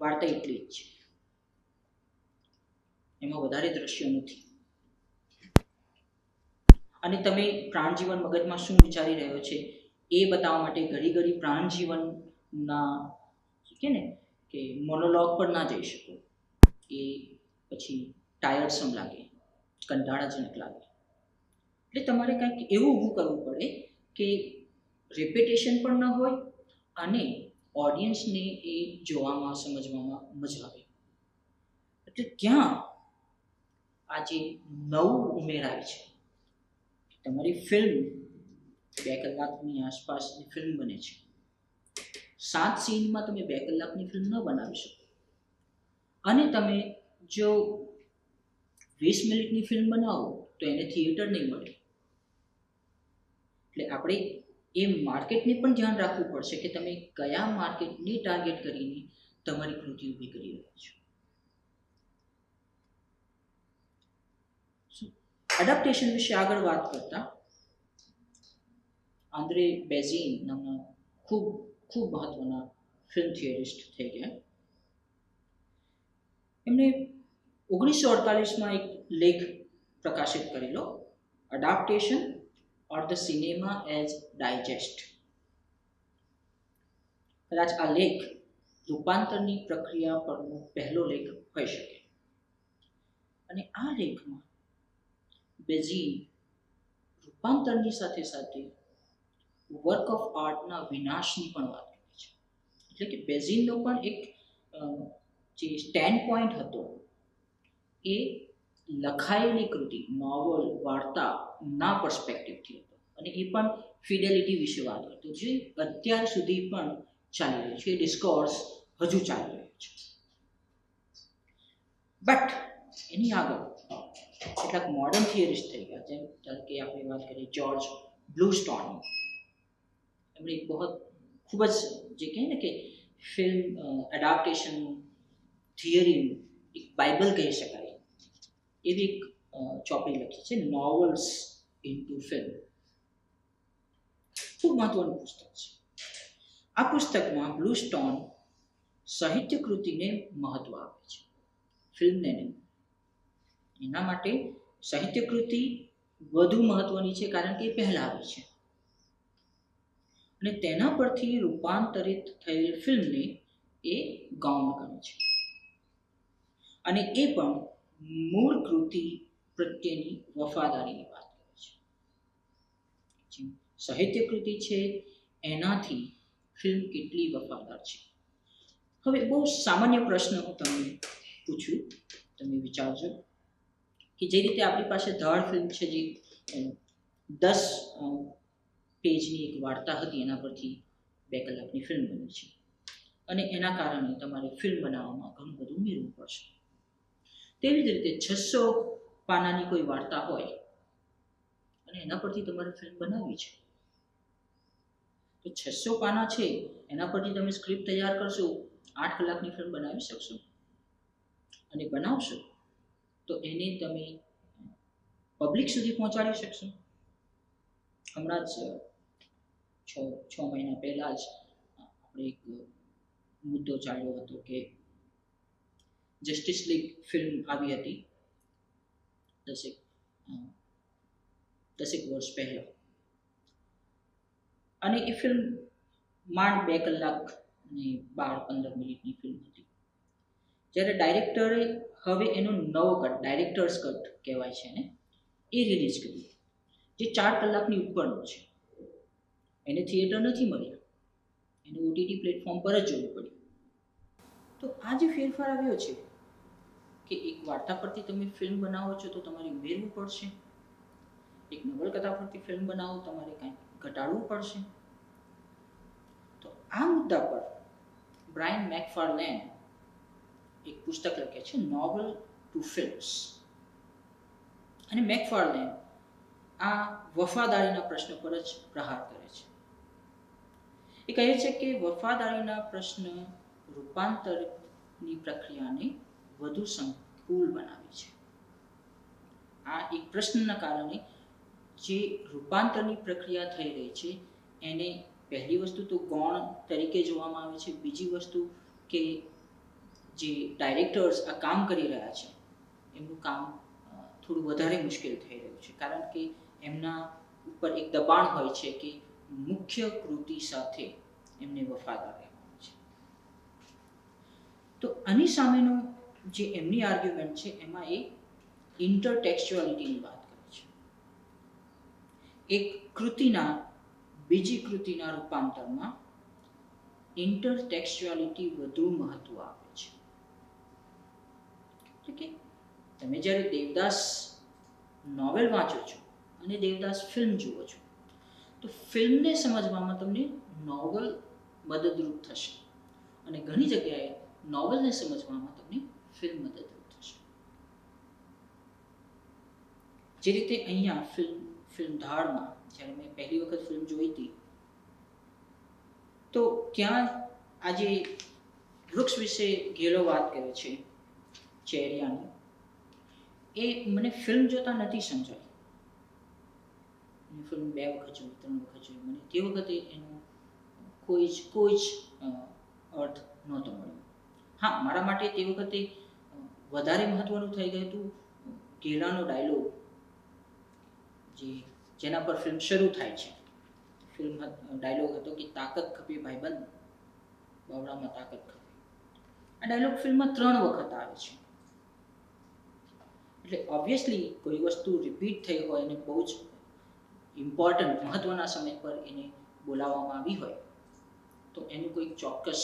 વાર્તા એટલી જ છે, એમાં વધારે દ્રશ્યો નથી. અને તમે પ્રાણજીવન મગજમાં શું વિચારી રહ્યો છે એ બતાવવા માટે ઘડી ઘડી પ્રાણજીવનના કે મોનોલોગ પર ના જઈ શકો. એ પછી ટાયર્ડસમ લાગે, કંટાળાજનક લાગે. એટલે તમારે કંઈક એવું ઊભું કરવું પડે કે રિપીટેશન પણ ન હોય અને ઓડિયન્સને એ જોવામાં સમજવામાં મજા આવે. એટલે ક્યાં આજે નવું ઉમેરાય છે. તમારી ફિલ્મ 2 કલાકની આસપાસની ફિલ્મ બને છે. 7 સીનમાં તમે 2 કલાકની ફિલ્મ ન બનાવી શકો. અને તમે જો 20 મિનિટની ફિલ્મ બનાવો તો એને થિયેટર નહીં મળે. એટલે આપણે એ માર્કેટને પણ ધ્યાન રાખવું પડશે કે તમે કયા માર્કેટને ટાર્ગેટ કરીને તમારી કૃતિ ઊભી કરી રહ્યા છો. એડપ્ટેશન વિશે આગળ વાત કરતા આંદ્રે બેઝીન નામના ખૂબ મહત્વના ફિલ્મ થિયરિસ્ટ થઈ ગયા. એમણે 1948માં એક લેખ પ્રકાશિત કરેલો, adaptation or the cinema as digest. કદાચ આ લેખ રૂપાંતરની પ્રક્રિયા પરનો પહેલો લેખ હોઈ શકે. અને આ લેખમાં બેઝીન રૂપાંતરની સાથે સાથે વર્ક ઓફ આર્ટના વિનાશની પણ વાત કરી છે. એટલે કે બેઝીનનો પણ એક જે સ્ટેન્ડ પોઈન્ટ હતો એ લખાયેલી કૃતિ, નોવલ, વાર્તાના પર્સપેક્ટિવથી હતો. અને એ પણ ફિડેલિટી વિશે વાત કરતો, જે અત્યાર સુધી પણ ચાલી રહ્યું છે. એ ડિસ્કોર્સ હજુ ચાલી રહ્યું છે. બટ એની આગળ કેટલાક મોડર્ન થિયરિસ્ટ થઈ ગયા, જેમ કે આપણે વાત કરીએ જ્યોર્જ બ્લુસ્ટોન. એમણે એક ખૂબ જ જે કહે ને કે ફિલ્મ એડાપ્ટેશન થિયરીનું એક બાઇબલ કહી શકાય એવી એક ચોપડી લખી છે, નોવેલ્સ ઇન્ટુ ફિલ્મ. ખૂબ મહત્વનું પુસ્તક છે. આ પુસ્તકમાં બ્લુસ્ટોન સાહિત્ય કૃતિને મહત્વ આપે છે, ફિલ્મને નહીં. એના માટે સાહિત્ય કૃતિ વધુ મહત્વની છે કારણ કે એ પહેલા આવી છે. અને તેના પરથી રૂપાંતરિત થયેલ ફિલ્મને એ ગૌણ કરે છે. અને એ પણ મૂળ કૃતિ પ્રત્યેની વફાદારીની વાત કરે છે. સાહિત્ય કૃતિ છે એનાથી ફિલ્મ કેટલી વફાદાર છે. હવે બહુ સામાન્ય પ્રશ્ન હું તમને પૂછું, તમે વિચારજો કે જે રીતે આપણી પાસે ધાડ ફિલ્મ છે, જે 10 પેજની એક વાર્તા હતી, એના પરથી 2 કલાકની ફિલ્મ બની છે. અને એના કારણે તમારે ફિલ્મ બનાવવામાં ઘણું બધું ઉમેરવું પડશે. તેવી જ રીતે 600 પાનાની કોઈ વાર્તા હોય અને એના પરથી તમારે ફિલ્મ બનાવવી છે, તો 600 પાના છે એના પરથી તમે સ્ક્રિપ્ટ તૈયાર કરશો, 8 કલાકની ફિલ્મ બનાવી શકશો. અને બનાવશો તો એને તમે પબ્લિક સુધી પહોંચાડી શકશો. હમણાં જ 6 મહિના પહેલાં જ આપણે એક મુદ્દો ચાલ્યો હતો કે જસ્ટિસ લીગ ફિલ્મ આવી હતી 10 વર્ષ પહેલાં. અને એ ફિલ્મ માંડ 2 કલાક અને 12-15 મિનિટની ફિલ્મ હતી. જ્યારે ડાયરેક્ટરે હવે એનો નવો કટ, ડાયરેક્ટર્સ કટ કહેવાય છે ને, એ રિલીઝ કર્યું, જે 4 કલાકની ઉપરનો છે, એને થિયેટર નથી મળ્યા, એને ઓટીટી પ્લેટફોર્મ પર જ જોવું પડ્યું. તો આ જે ફેરફાર આવ્યો છે કે એક વાર્તા પરથી તમે ફિલ્મ બનાવો છો તો તમારે ઉમેરવું પડશે, એક નવલકથા પરથી ફિલ્મ બનાવો તમારે કંઈક ઘટાડવું પડશે. તો આ મુદ્દા પર બ્રાયન મેકફાર્લેન એક પુસ્તક લખે છે, નોવેલ ટુ ફિલ્મ્સ. અને મેકફાર્લેન આ વફાદારીના પ્રશ્ન પર જ પ્રહાર કરે છે. એ કહે છે કે વફાદારીના પ્રશ્ન રૂપાંતરની પ્રક્રિયાને વધુ સંકુલ બનાવે છે. આ એક પ્રશ્નના કારણે જે રૂપાંતરની પ્રક્રિયા થઈ રહી છે એને પહેલી વસ્તુ તો ગૌણ તરીકે જોવામાં આવે છે, બીજી વસ્તુ કે જે ડાયરેક્ટર્સ આ કામ કરી રહ્યા છે એમનું કામ થોડું વધારે મુશ્કેલ થઈ રહ્યું છે, કારણ કે એમના ઉપર એક દબાણ હોય છે કે મુખ્ય કૃતિ સાથે એમને વફાદાર રહેવાનું છે. તો આની સામેનો જે એમની આર્ગ્યુમેન્ટ છે એમાં એ ઇન્ટરટેક્સ્ચ્યુઆલિટીની વાત કરે છે. એક કૃતિના બીજી કૃતિના રૂપાંતરમાં ઇન્ટરટેક્સ્ચ્યુઆલિટી વધુ મહત્વ આપે છે. એટલે કે તમે જ્યારે દેવદાસ નોવેલ વાંચો છો અને દેવદાસ ફિલ્મ જુઓ છો તો ફિલ્મને સમજવામાં તમને નોવેલ મદદરૂપ થશે અને ઘણી જગ્યાએ નોવેલને સમજવામાં તમને ફિલ્મ મદદરૂપ થશે. જે રીતે અહીંયા ફિલ્મ ધાડમાં જ્યારે મેં પહેલી વખત ફિલ્મ જોઈ હતી તો ત્યાં આજે વૃક્ષ વિશે ઘેલો વાત કરે છે ચેરિયાની, એ મને ફિલ્મ જોતા નથી સમજાય. ફિલ્મ 2 વખત જોઈ, 3 વખત જોઈ, મને તે વખતે એનો કોઈ જ અર્થ નહોતો મળ્યો. હા, મારા માટે તે વખતે વધારે મહત્વનું થઈ ગયું હતું ઘેલાનો ડાયલોગ, જેના પર ફિલ્મ શરૂ થાય છે. ફિલ્મ ડાયલોગ હતો કે તાકાત ખપે ભાઈબંધ, બાવડામાં તાકાત ખપે. આ ડાયલોગ ફિલ્મમાં 3 વખત આવે છે. એટલે ઓબ્વિયસલી કોઈ વસ્તુ રિપીટ થઈ હોય અને બહુ જ ઇમ્પોર્ટન્ટ મહત્વના સમય પર એને બોલાવવામાં આવી હોય તો એનું કોઈ ચોક્કસ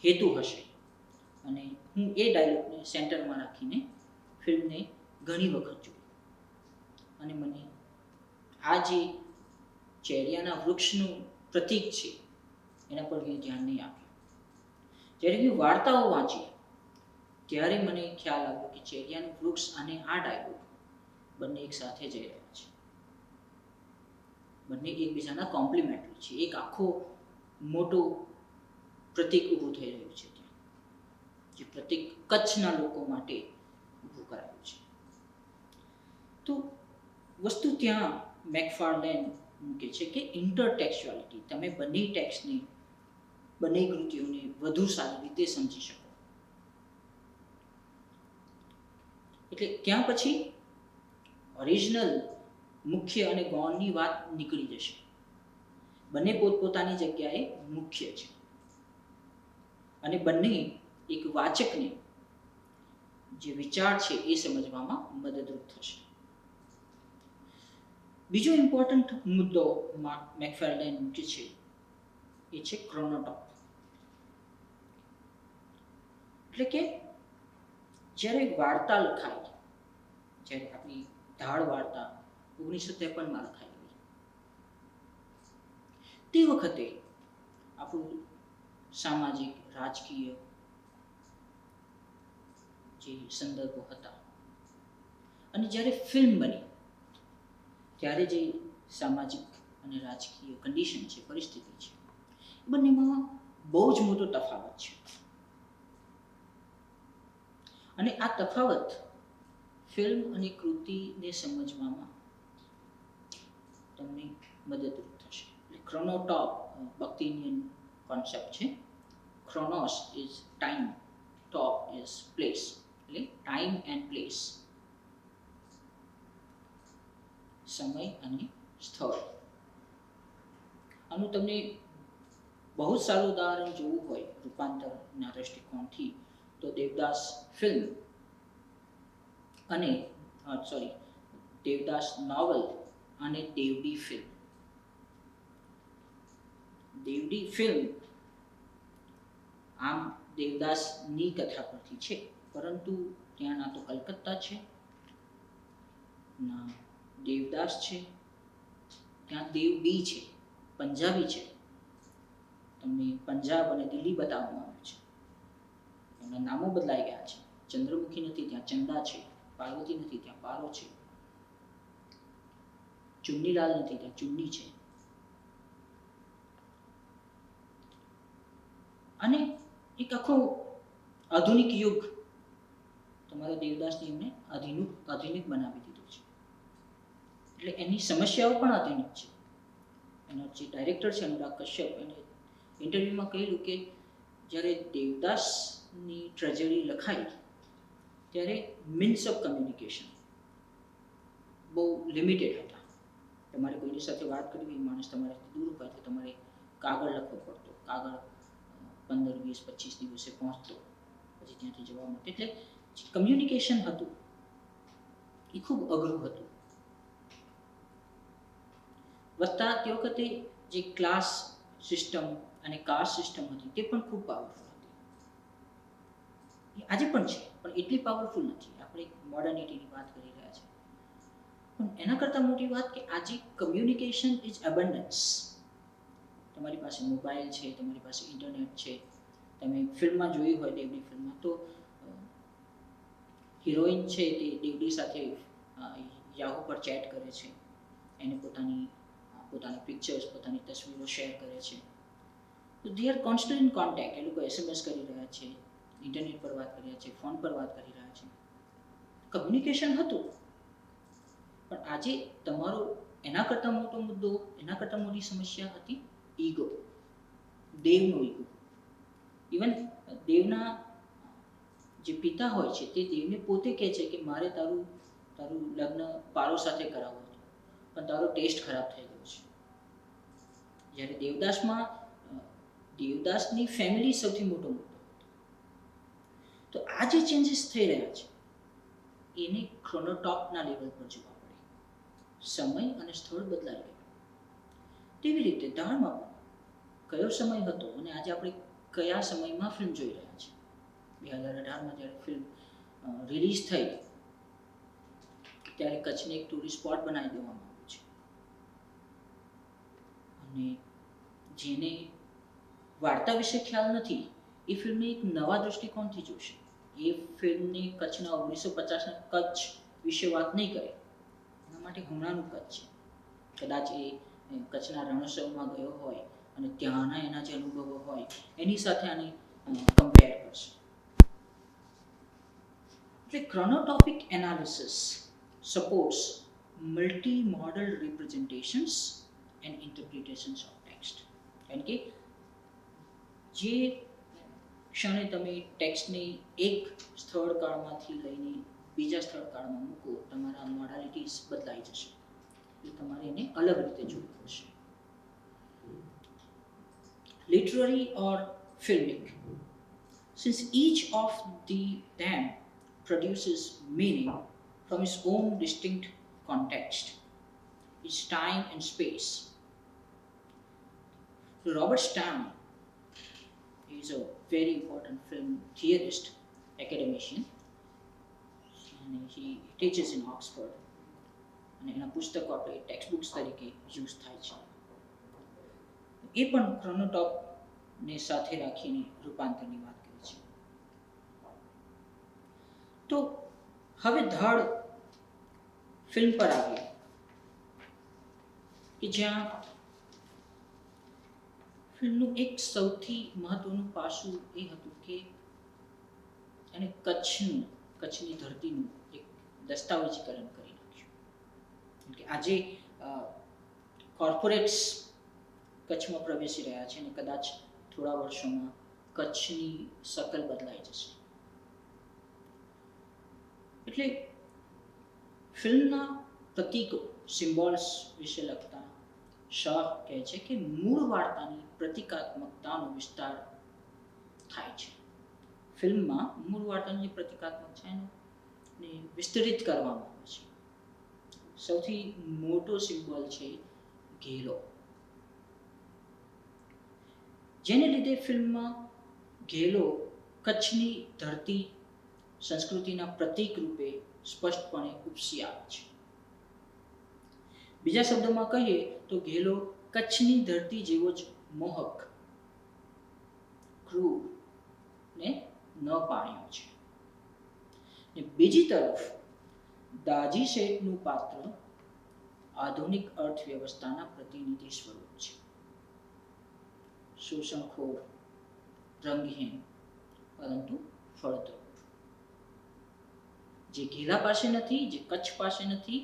હેતુ હશે. અને હું એ ડાયલોગને સેન્ટરમાં રાખીને ફિલ્મને ઘણી વખત જોઈ અને મને આ જે ચેરિયાના વૃક્ષનું પ્રતીક છે એના પર મેં ધ્યાન નહીં આપ્યું. જ્યારે મેં વાર્તાઓ વાંચી ત્યારે મને ખ્યાલ આવ્યો કે ચેરિયાનું વૃક્ષ અને આ ડાયલોગ બંને એક સાથે જઈ રહ્યા છે, બંને એકબીજાના કોમ્પ્લિમેન્ટરી છે. એક આખો મોટો પ્રતીક ઊભું થઈ રહ્યું છે ત્યાં, જે પ્રતીક કચ્છના લોકો માટે ઊભું કરાયું છે. તો વસ્તુ ત્યાં મેકફાર્લેન મૂકે છે કે ઇન્ટરટેક્સ્ચ્યુઆલિટી, તમે બંને ટેક્સ્ટને, બંને કૃતિઓને વધુ સારી રીતે સમજી શકો. એટલે ત્યાં પછી ઓરિજિનલ મુખ્ય અને ગૌણની વાત નીકળી જશે. બંને પોતપોતાની જગ્યાએ મુખ્ય છે અને બંને એક વાચકને જે વિચાર છે એ સમજવામાં મદદરૂપ થશે. બીજો ઇમ્પોર્ટન્ટ મુદ્દો મેકફાર્લેન મૂકે છે એ છે ક્રોનોટોપ. એટલે કે જ્યારે વાર્તા લખાય, જ્યારે આપણી ધાડ વાર્તા 1953માં લખાઈ ગઈ, તે વખતે આપણું સામાજિક રાજકીય જે સંદર્ભો હતા અને જ્યારે ફિલ્મ બની ત્યારે જે સામાજિક અને રાજકીય કન્ડિશન છે, પરિસ્થિતિ છે, બંનેમાં બહુ જ મોટો તફાવત છે. અને આ તફાવત ફિલ્મ અને કૃતિને સમજવામાં તમને મદદરૂપ થશે. એટલે ક્રોનોટોપ બક્તિનિયન કોન્સેપ્ટ છે. Chronos is time, top is place. એટલે ટાઈમ એન્ડ પ્લેસ, સમય અને સ્થળ. આનું તમને બહુ જ સારું ઉદાહરણ જોવું હોય રૂપાંતરના દ્રષ્ટિકોણથી તો દેવદાસ ફિલ્મ અને દેવદાસ નોવેલ અને દેવડી ફિલ્મ. દેવડી ફિલ્મ આમ દેવદાસની કથા પરથી છે, પરંતુ ત્યાં ના તો કલકત્તા છે, ના દેવદાસ છે, ત્યાં દેવડી છે, પંજાબી છે. તમને પંજાબ અને દિલ્હી બતાવવામાં આવે છે. એમના નામો બદલાઈ ગયા છે. ચંદ્રમુખી નથી, ત્યાં ચંદા છે. પાર્વતી નથી, ત્યાં પારો છે. ચુન્નીલાલ નથી, ત્યાં ચુન્ની છે. અને એક આખો આધુનિક યુગ તમારા દેવદાસને એમને આધુનિક બનાવી દીધું છે. એટલે એની સમસ્યાઓ પણ આધુનિક છે. એના જે ડાયરેક્ટર છે અનુરાગ કશ્યપ, એને ઇન્ટરવ્યુમાં કહેલું કે જ્યારે દેવદાસની ટ્રેજેડી લખાઈ ત્યારે મીન્સ ઓફ કમ્યુનિકેશન બહુ લિમિટેડ હતા. તમારે કોઈની સાથે વાત કરવી, માણસ તમારાથી દૂર હોય તો તમારે કાગળ લખવો પડતો. કાગળ 15, 20, 25 દિવસે પહોંચતો, પછી ત્યાંથી જવા માટે. એટલે જે કમ્યુનિકેશન હતું એ ખૂબ અઘરું હતું. વત્તા તે વખતે જે ક્લાસ સિસ્ટમ અને કાસ્ટ સિસ્ટમ હતી તે પણ ખૂબ પાવરફુલ હતી. આજે પણ છે, પણ એટલી પાવરફુલ નથી. આપણે મોડર્નિટીની વાત કરી રહ્યા છીએ, પણ એના કરતાં મોટી વાત કે આજે કમ્યુનિકેશન ઇઝ અબન્ડન્સ. તમારી પાસે મોબાઈલ છે, તમારી પાસે ઇન્ટરનેટ છે. તમે ફિલ્મમાં જોયું હોય, દેવડી ફિલ્મમાં તો હિરોઈન છે તે દેવડી સાથે યાહુ પર ચેટ કરે છે. એને પોતાની પિક્ચર્સ, પોતાની તસવીરો શેર કરે છે. તો they are constant in contact. એ લોકો SMS કરી રહ્યા છે, ઇન્ટરનેટ પર વાત કરી રહ્યા છે, ફોન પર વાત કરી રહ્યા છે. કમ્યુનિકેશન હતું. પણ આજે તમારો એના કરતાં મોટો મુદ્દો, એના કરતાં મોટી સમસ્યા હતી ઈગો. દેવનો ઈગો. ઇવન દેવના જે પિતા હોય છે તે દેવને પોતે કહે છે કે મારે તારું લગ્ન પારો સાથે કરાવવું હતું, પણ તારો ટેસ્ટ ખરાબ થઈ ગયો છે. જ્યારે દેવદાસની ફેમિલી સૌથી મોટો મુદ્દો હતો. તો આ જે ચેન્જીસ થઈ રહ્યા છે એને ક્રોનોટોપના લેવલ પર જોવા પડે. સમય અને સ્થળ બદલાઈ ગયું. તેવી રીતે દાળમાં કયો સમય હતો અને આજે આપણે કયા સમયમાં ફિલ્મ જોઈ રહ્યા છીએ. 2018માં જ્યારે ફિલ્મ રિલીઝ થઈ ત્યારે કચ્છને એક ટુરિસ્ટ સ્પોટ બનાવી દેવામાં આવ્યું છે. અને જેને વાર્તા વિશે ખ્યાલ નથી એ ફિલ્મને એક નવા દૃષ્ટિકોણથી જોશે. એ ફિલ્મને કચ્છના 1950ના કચ્છ વિશે વાત નહીં કરે. એના માટે હમણાંનું કચ્છ છે. કદાચ એ કચ્છના રણોત્સવમાં ગયો હોય અને ત્યાંના એના જે અનુભવો હોય એની સાથે આને કમ્પેર કરશે. એટલે chronotopic analysis supports multi-modal representations and interpretations of text. કારણ કે જે ક્ષણે તમે ટેક્સ્ટને એક સ્થળ કાળમાંથી લઈને બીજા સ્થળ કાળમાં મૂકો, તમારા મોડાલિટીઝ બદલાઈ જશે. એટલે તમારે એને અલગ રીતે જોવું પડશે. Literary or filmic, since each of them produces meaning from its own distinct context, its time and space. Robert Stam is a very important film theorist, academician, and he teaches in Oxford. અને એના પુસ્તકો આપણે text books તરીકે use થાય છે. એ પણ ક્રોનોટોપને સાથે રાખીને રૂપાંતરની વાત કરી છે. તો હવે ધડ ફિલ્મ પર આવીએ કે જ્યાં ફિલ્મનું એક સૌથી મહત્વનું પાસું એ હતું કે એને કચ્છની ધરતીનું એક દસ્તાવેજીકરણ કરી નાખ્યું. કે આજે કોર્પોરેટ્સ કચ્છમાં પ્રવેશી રહ્યા છે અને કદાચ થોડા વર્ષોમાં કચ્છની શકલ બદલાઈ જશે. એટલે ફિલ્મના પ્રતીકો, સિમ્બોલ્સ વિશે લખતા શાહ કહે છે કે મૂળ વાર્તાની પ્રતિકાત્મકતાનો વિસ્તાર થાય છે. ફિલ્મમાં મૂળ વાર્તાની જે પ્રતિકાત્મક છે એને વિસ્તરિત કરવામાં આવે છે. સૌથી મોટો સિમ્બોલ છે ઘેલો, જેને લીધે ફિલ્મમાં ઘેલો કચ્છની ધરતી સંસ્કૃતિના પ્રતીક રૂપે સ્પષ્ટપણે ઉપસી આવે છે. બીજા શબ્દોમાં કહીએ તો ઘેલો કચ્છની ધરતી જેવો જ મોહક, ક્રૂર ને ન પાણ્યો છે. ને બીજી તરફ દાજી શેઠનું પાત્ર આધુનિક અર્થવ્યવસ્થાના પ્રતિનિધિ સ્વરૂપ છે. શોષણખોર, રંગહીન પરંતુ ફળદ્રુપ, જે ઘેલા પાસે નથી, જે કચ્છ પાસે નથી,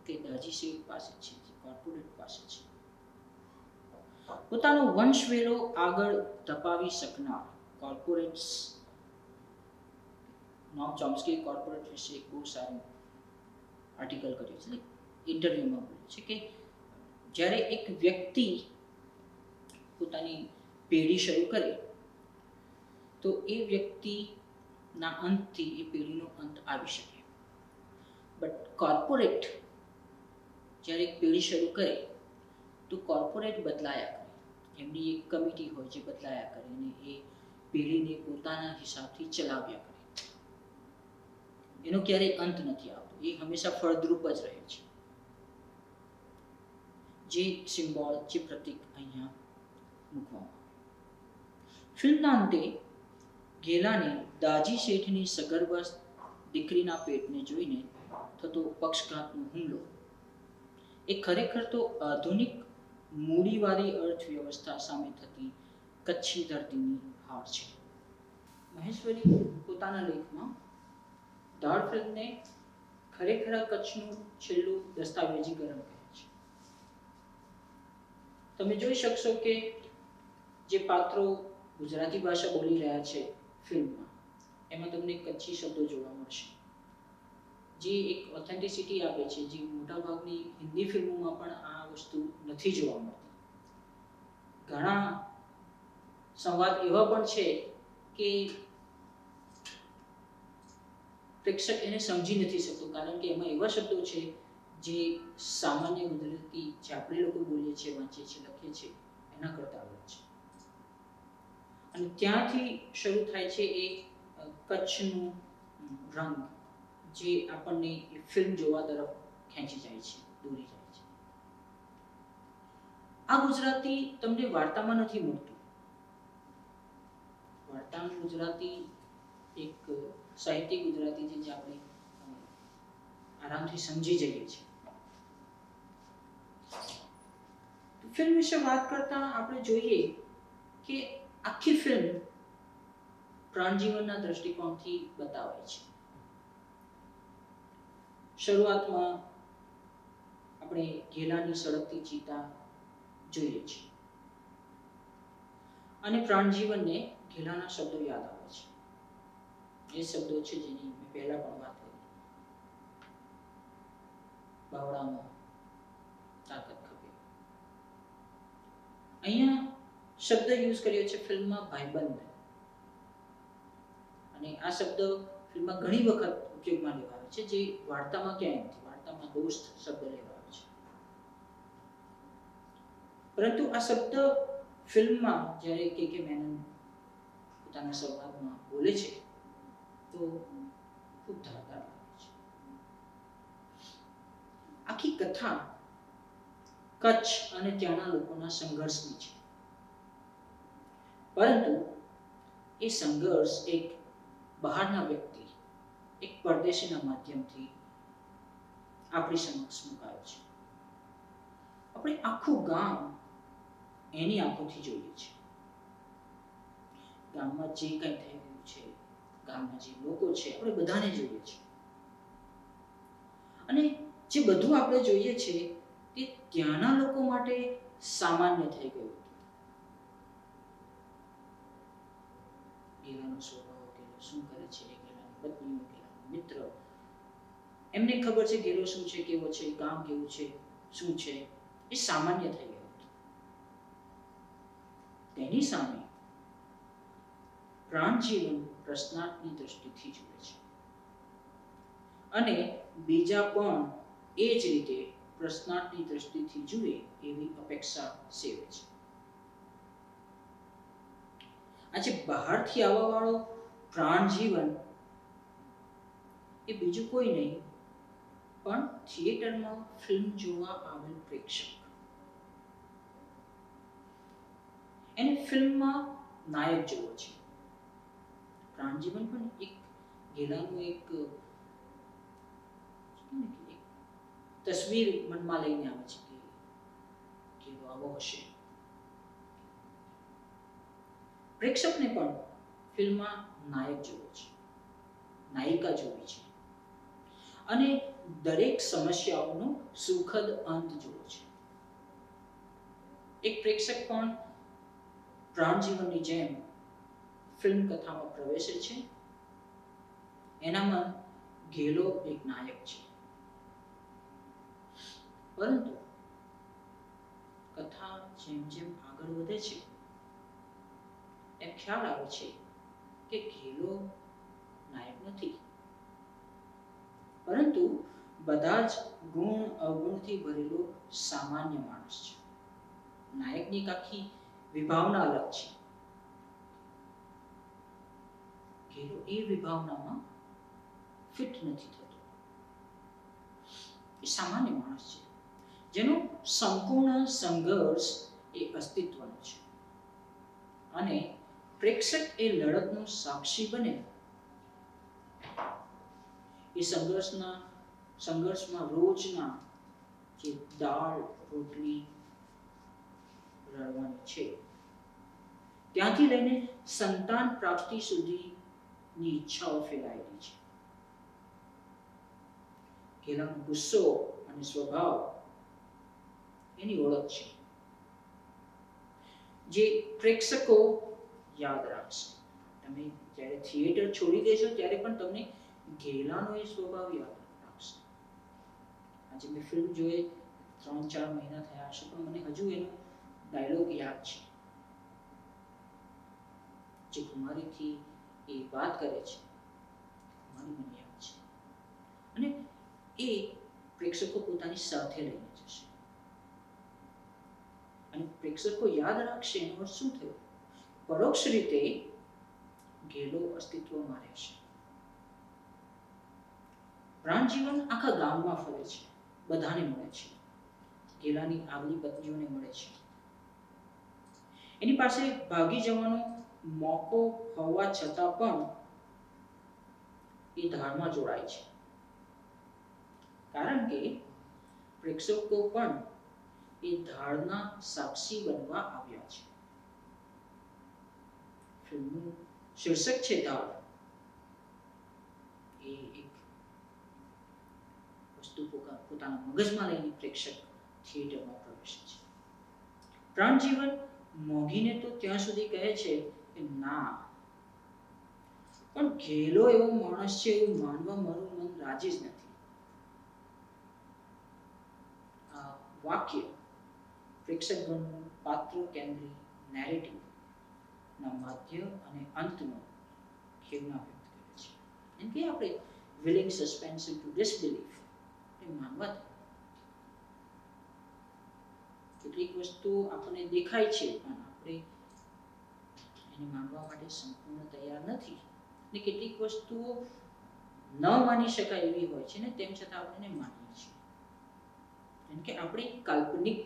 કે દાજી શેઠ પાસે છે, જે કોર્પોરેટ પાસે છે. પોતાનો વંશવેલો આગળ ધપાવી શકનાર કોર્પોરેટ્સ. નોમ ચોમ્સ્કી કોર્પોરેટ વિશે એક બહુ સારું આર્ટિકલ કર્યું છે, ઇન્ટરવ્યુમાં બોલ્યું છે કે જ્યારે એક વ્યક્તિ પોતાની પેઢી શરૂ કરે તો એ વ્યક્તિના અંતથી એ પેઢીનો અંત આવી શકે, બટ કોર્પોરેટ જ્યારે એક પેઢી શરૂ કરે તો કોર્પોરેટ બદલાયા કરે, એમની એક કમિટી હોય જે બદલાયા કરે અને એ પેઢીને પોતાના હિસાબથી ચલાવ્યા કરે. એનો ક્યારેય અંત નથી આવતો, એ હંમેશા ફળદ્રુપ જ રહે છે. જે સિમ્બોલ, જે પ્રતીક અહીંયા મૂકવામાં આવે. ફિલ્મના અંતે ઘેલાને દાજી શેઠની સગર્ભા દીકરીના પેટને જોઈને થતો પક્ષઘાતનો હુમલો એ ખરેખર તો આધુનિક મૂડીવાદી અર્થવ્યવસ્થા સામે થતી કચ્છી ધરતીની હાર છે. મહેશ્વરી પોતાના લેખમાં ધાડ ફિલ્મને ખરેખર કચ્છનું છેલ્લું દસ્તાવેજીકરણ કહે છે. તમે જોઈ શકશો કે જે પાત્રો ગુજરાતી ભાષા બોલી રહ્યા છે ફિલ્મમાં, એમાં તમને કચ્છી શબ્દો જોવા મળશે, જે એક ઓથેન્ટિસિટી આપે છે, જે મોટાભાગની હિન્દી ફિલ્મોમાં પણ આ વસ્તુ નથી જોવા મળતી. ઘણા સંવાદ એવા પણ છે કે પ્રેક્ષક એને સમજી નથી શકતો, કારણ કે એમાં એવા શબ્દો છે જે સામાન્ય ગુજરાતી જે આપણે લોકો બોલીએ છીએ, વાંચીએ છીએ, લખીએ છીએ એના કરતા અલગ છે. અને ત્યાંથી શરૂ થાય છે એ કચ્છનું રંગ, જે આપણને ફિલ્મ જોવા તરફ ખેંચી જાય છે, દોરી જાય છે. આ ગુજરાતી તમને વાર્તામાં નથી મળતું. વાર્તાનું ગુજરાતી એક સાહિત્ય ગુજરાતી છે જે આપણે આરામથી સમજી જઈએ છીએ. ફિલ્મ વિશે વાત કરતા આપણે જોઈએ કે આખી ફિલ્મ પ્રાણજીવનના દ્રષ્ટિકોણથી બતાવાય છે. શરૂઆતમાં આપણે ઘેલાની સળગતી ચિતા જોઈએ છીએ અને પ્રાણજીવનને ઘેલાના શબ્દો યાદ આવે છે. એ શબ્દો છે જેની મેં પહેલા પણ વાત કરી, બાવળામાં તાકાત ખપે. અહીંયા શબ્દ યુઝ કર્યો છે ફિલ્મમાં ભાઈબંધ, અને આ શબ્દ ફિલ્મમાં ઘણી વખત ઉપયોગમાં લેવાયો છે, જે વાર્તામાં ક્યાંય નથી. વાર્તામાં દોસ્ત શબ્દ લેવાયો છે, પરંતુ આ શબ્દ ફિલ્મમાં જ્યારે કે મેનન પોતાના સંવાદમાં બોલે છે તો ખૂબ ધારદાર લાગે છે. આખી કથા કચ્છ અને ત્યાંના લોકોના સંઘર્ષની છે, પરંતુ એ સંઘર્ષ એક બહારના વ્યક્તિ, એક પરદેશીના માધ્યમથી આપણી સમક્ષ મુકાયો છે. આપણે આખું ગામ એની આંખોથી જોઈએ છે. ગામમાં જે કંઈ થઈ રહ્યું છે, ગામના જે લોકો છે, આપણે બધાને જોઈએ છે. અને જે બધું આપણે જોઈએ છે તે ત્યાંના લોકો માટે સામાન્ય થઈ ગયું હતું. ઘેલાનો સ્વભાવ, ઘેલો શું કરે છે, ઘેલાની પત્નીઓ, ઘેલાનો મિત્ર, એમને ખબર છે ઘેલો શું છે, કેવો છે, ગામ કેવું છે, શું છે, એ સામાન્ય થઈ ગયું હતું. તેની સામે પ્રાણજીવન પ્રશ્નાર્થની દ્રષ્ટિથી જુએ છે અને બીજા પણ એ જ રીતે પ્રશ્નાર્થની દ્રષ્ટિથી જુએ એવી અપેક્ષા સેવે છે. આજે બહારથી આવવા વાળો પ્રાણ જીવન એ બીજું કોઈ નહીં પણ થિયેટરમાં ફિલ્મ જોવા આવેલ પ્રેક્ષક. એને ફિલ્મમાં નાયક જોવો છે. પ્રાણજીવન પણ એક ગેલાનું એક તસવીર મનમાં લઈને આવે છે કે કેવો આવો હશે. પ્રેક્ષકને પણ ફિલ્મમાં નાયક જોવો છે, નાયિકા જોવી છે અને દરેક સમસ્યાઓનો સુખદ અંત જોવો છે. એક પ્રેક્ષક પણ પ્રાણજીવનની જેમ ફિલ્મ કથામાં પ્રવેશે છે. એનામાં ગેલો એક નાયક છે, પરંતુ કથા જેમ જેમ આગળ વધે છે એમ ખ્યાલ આવે છે કે ગેલો નાયક નથી, પરંતુ બધા જ ગુણ અવગુણથી ભરેલો સામાન્ય માણસ છે. નાયકની આખી વિભાવના અલગ છે. ગેલો એ વિભાવનામાં ફિટ નથી થતો. એ સામાન્ય માણસ છે જેનો સંપૂર્ણ સંઘર્ષ એ અસ્તિત્વનો છે અને પ્રેક્ષક એ લડતનો સાક્ષી બને એ સંઘર્ષમાં રોજના જે દાળ રોટલી રળવાની છે ત્યાંથી લઈને સંતાન પ્રાપ્તિ સુધીની ઈચ્છાઓ ફેલાયેલી છે. ગેલાનો ગુસ્સો અને સ્વભાવ એની ઓળખ છે જે પ્રેક્ષકો યાદ રાખશે. તમે જ્યારે થિયેટર છોડી દેશો ત્યારે પણ તમને ગેલાનો એ સ્વભાવ યાદ રાખશે. આજે મેં ફિલ્મ જોઈ 3-4 મહિના થયા હશે પણ મને હજુ એનો ડાયલોગ યાદ છે. જે કુમારીથી એ વાત કરે છે, કુમારી મને યાદ છે અને એ પ્રેક્ષકો પોતાની સાથે લઈને જશે અને પ્રેક્ષકો યાદ રાખશે. એનો અર્થ શું થયો? પરોક્ષ રીતે ગેલો અસ્તિત્વમાં રહેશે. પ્રાણજીવન આખા ગામમાં ફરે છે, બધાને મળે છે, ગેલાની આગલી પત્નીઓને મળે છે. એની પાસે ભાગી જવાનો મોકો હોવા છતાં પણ એ ધારમાં જોડાય છે, કારણ કે પ્રેક્ષકો પણ એ ધારના સાક્ષી બનવા આવ્યા છે. ફિલ્મનું શીર્ષક છે ધાર. એ એક વસ્તુ પોતાના મગજમાં લઈને પ્રેક્ષક થિયેટરમાં પ્રવેશે છે. પ્રાણજીવન મોગીને તો ત્યાં સુધી કહે છે કે ના, પણ ગેલો એવો માણસ છે એવું માનવા મારું મન રાજી જ નથી. આ વાક્ય પ્રેક્ષકગણનું પાત્રો કેન્દ્રી નેરેટિવ ના મધ્ય અને અંતનો ખેવના વ્યક્ત કરે છે. એમ કે આપણે વિલિંગ સસ્પેન્શન ટુ ડિસબિલીફ એ માનવા કેટલીક વસ્તુ આપણને દેખાય છે પણ આપણે એને માનવા માટે સંપૂર્ણ તૈયાર નથી ને કેટલીક વસ્તુઓ ન માની શકાય એવી હોય છે ને તેમ છતાં આપણે માનીએ છીએ. કેમ કે આપણે કાલ્પનિક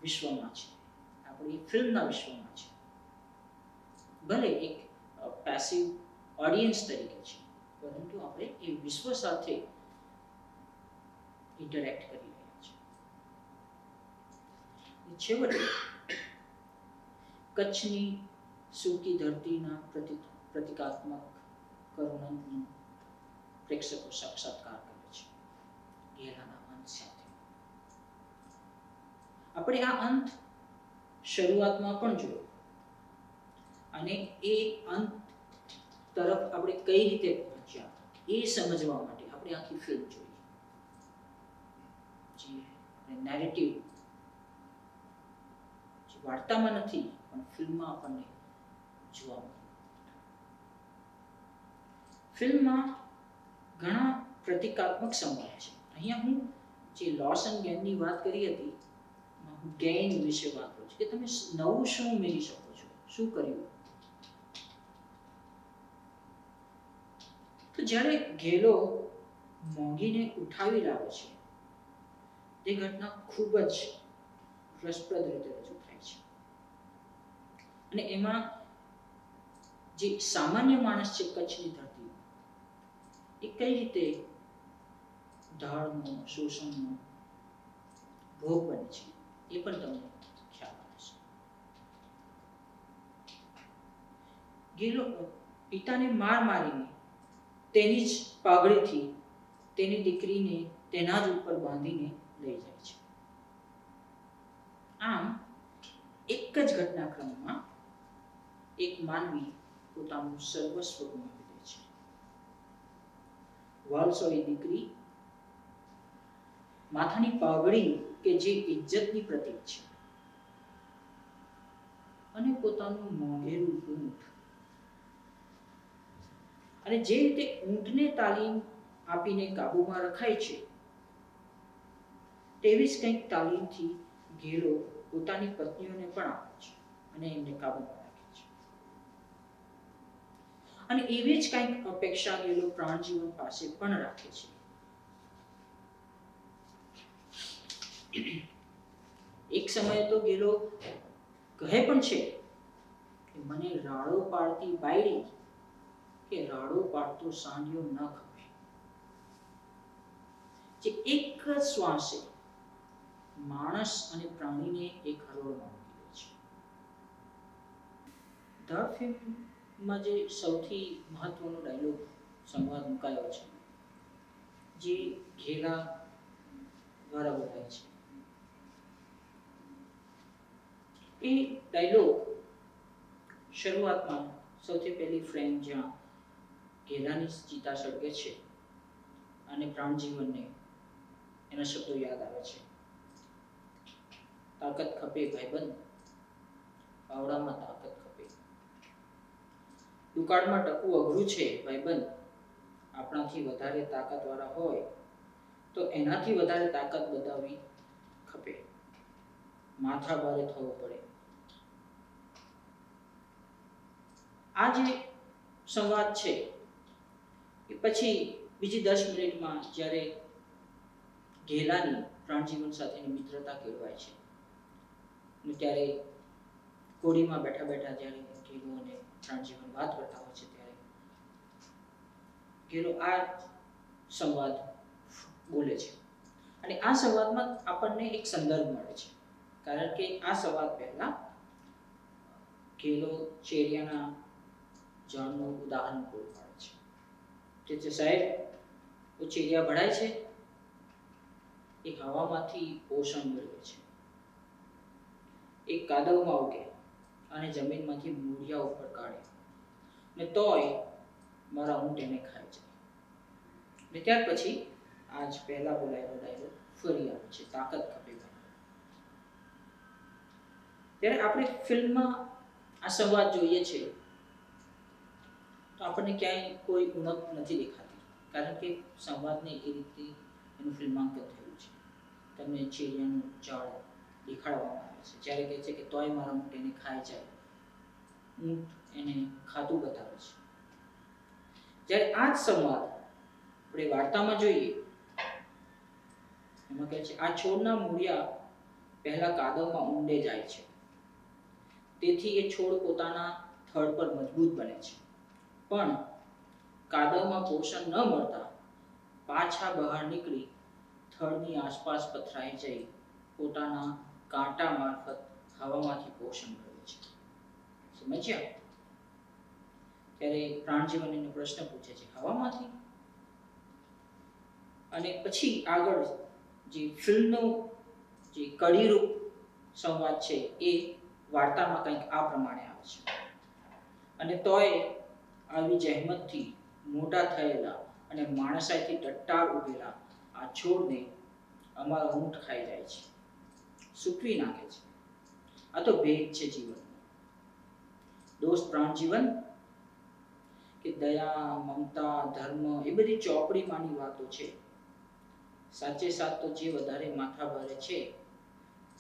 વિશ્વમાં છે, આપણી ફિલ્મના વિશ્વમાં છે. ભલે એક પેસિવ ઓડિયન્સ તરીકે છે, પરંતુ આપણે એ વિશ્વ સાથે ઇન્ટરેક્ટ કરી રહ્યા છીએ. છેવટે કચ્છની સૂકી ધરતીના પ્રતિકાત્મક કરુણનું પ્રેક્ષકો સાક્ષાત્કાર કરે છે ગેલાના અંત સાથે. આપણે આ અંત શરૂઆતમાં પણ જોયો અને એ અંત તરફ આપણે કઈ રીતે પહોંચ્યા એ સમજવા માટે આપણે આખી ફિલ્મ જોઈ. જે નેરેટિવ જે વાર્તામાં નથી પણ ફિલ્મમાં આપણને જોવા મળે. ફિલ્મમાં ઘણા પ્રતિકાત્મક સંવાદ છે. અહીંયા હું જે લોસ એન્ડ ગેઇનની વાત કરી હતી, ગેઇન વિશે વાત કરું છું કે તમે નવું શું મેળવી શકો છો, શું કર્યું. તો જ્યારે ઘેલો મોંઘીને ઉઠાવી લાવે છે, તે ઘટના ખૂબ જ રસપ્રદ રીતે રજૂ થાય છે. અને એમાં જે સામાન્ય માણસ છે કચ્છની ધરતી, એ કઈ રીતે ધાડનો, શોષણનો ભોગ બને છે એ પણ તમને ખ્યાલ આવશે. ગેલો પિતાને માર મારીને તેની જ પાઘડીથી તેની દીકરીને તેના જ ઉપર બાંધીને લઈ જાય છે. આમ એક જ ઘટનાક્રમમાં એક માનવી પોતાનું સર્વસ્વ ગુમાવી દે છે. વાલસોઈ દીકરી, માથાની પાઘડી કે જે ઇજ્જતની પ્રતીક છે, અને પોતાનું મોંઘેરું ઊંટ. અને જે રીતે ઊંટને તાલીમ આપીને કાબુમાં રખાય છે, તેવી જ કંઈક તાલીમથી ઘેલો પોતાની પત્નીઓને પણ આપે છે અને એમને કાબુમાં રાખે છે. અને એવી જ કંઈક અપેક્ષા ઘેલો પ્રાણજીવન પાસે પણ રાખે છે. એક સમયે તો ઘેલો કહે પણ છે કે મને રાડો પાડતી બાયડી કે રાડો પાડતો સાંડિયો ન ખપે. જે એક જ શ્વાસે માણસ અને પ્રાણીને એક હરોળમાં મૂકી દે છે. ધ ફિલ્મમાં જે સૌથી મહત્વનો ડાયલોગ સંવાદ મુકાયો છે, જે ઘેલા દ્વારા બોલાય છે, એ ડાયલોગ શરૂઆતમાં સૌથી પહેલી ફ્રેમ જ્યાં ઘેલાની ચિતા સળગે છે અને પ્રાણજીવનને એના શબ્દો યાદ આવે છે. તાકાત ખપે ભાઈબંધ, પાવડામાં તાકાત ખપે. દુકાળમાં ટકવું અઘરું છે ભાઈબંધ, આપણાથી વધારે તાકાતવાળા હોય તો એનાથી વધારે તાકાત બતાવવી ખપે. માથા ભારે થવું પડે. આ જે સંવાદ છે એ પછી બીજી 10 મિનિટમાં જ્યારે ઘેલાની પ્રાણજીવન સાથેની મિત્રતા કેળવાય છે, અને ત્યારે કોડીમાં બેઠા બેઠા જ્યારે ઘેલો અને પ્રાણજીવન વાત કરતા હોય છે, ત્યારે ઘેલો આ સંવાદ બોલે છે. અને આ સંવાદમાં આપણને એક સંદર્ભ મળે છે, કારણ કે આ સંવાદ પહેલા ઘેલો ચેરિયાના ઝાડનું ઉદાહરણ પૂરું પાડે છે. જે સાહેબ, ચેરિયા ભળાય છે એ હવામાંથી પોષણ મેળવે છે. એક કાદવમાં ઉગે અને જમીનમાંથી મૂળિયા ઉપર કાઢે, ને તોય મારા ઊંટ એને ખાઈ જાય. ને ત્યાર પછી આજ પહેલા બોલાયેલો ડાયલોગ ફરી આવે છે, તાકાત ખપે. ત્યારે આપણે ફિલ્મમાં આ સંવાદ જોઈએ છે તો આપણને ક્યાંય કોઈ ઉણપ નથી દેખાતી, કારણ કે સંવાદને એ રીતે એનું ફિલ્માંકન થયું છે. તમને ચેરિયાનું ઝાડ દેખાડવામાં આવે છે, જ્યારે કહે છે કે તોય મારા ઊંટ એને ખાઈ જાય. ઊંટ એને ખાતું બતાવે છે. જ્યારે આ જ સંવાદ આપણે વાર્તામાં જોઈએ, એમાં કહે છે આ છોડના મૂળિયા પહેલા કાદવમાં ઊંડે જાય છે, તેથી એ છોડ પોતાના થડ પર મજબૂત બને છે. પણ કાદવમાં પોષણ ન મળતા પાછા બહાર નીકળી થડની આસપાસ પથરાઈ જઈ પોતાના કાંટા મારફત હવામાંથી પોષણ મેળવે છે. સમજ્યા? ત્યારે પ્રાણજીવન એને પ્રશ્ન પૂછે છે, હવામાંથી? અને પછી આગળ જે ફિલ્મનો જે કડીરૂપ સંવાદ છે એ વાર્તામાં કંઈક આ પ્રમાણે આવે છે. અને તોય આવી જહેમતથી મોટા થયેલા અને માણસાઈથી ટટ્ટાર ઉભેલા આ છોડને અમારા ઊંટ ખાઈ જાય છે, સૂકવી નાખે છે. આ તો ભેદ છે જીવનનો. દોસ્ત પ્રાણજીવન, કે દયા, મમતા, ધર્મ એ બધી ચોપડીમાંની વાતો છે. સાચે સાચ તો જે વધારે માથા ભારે છે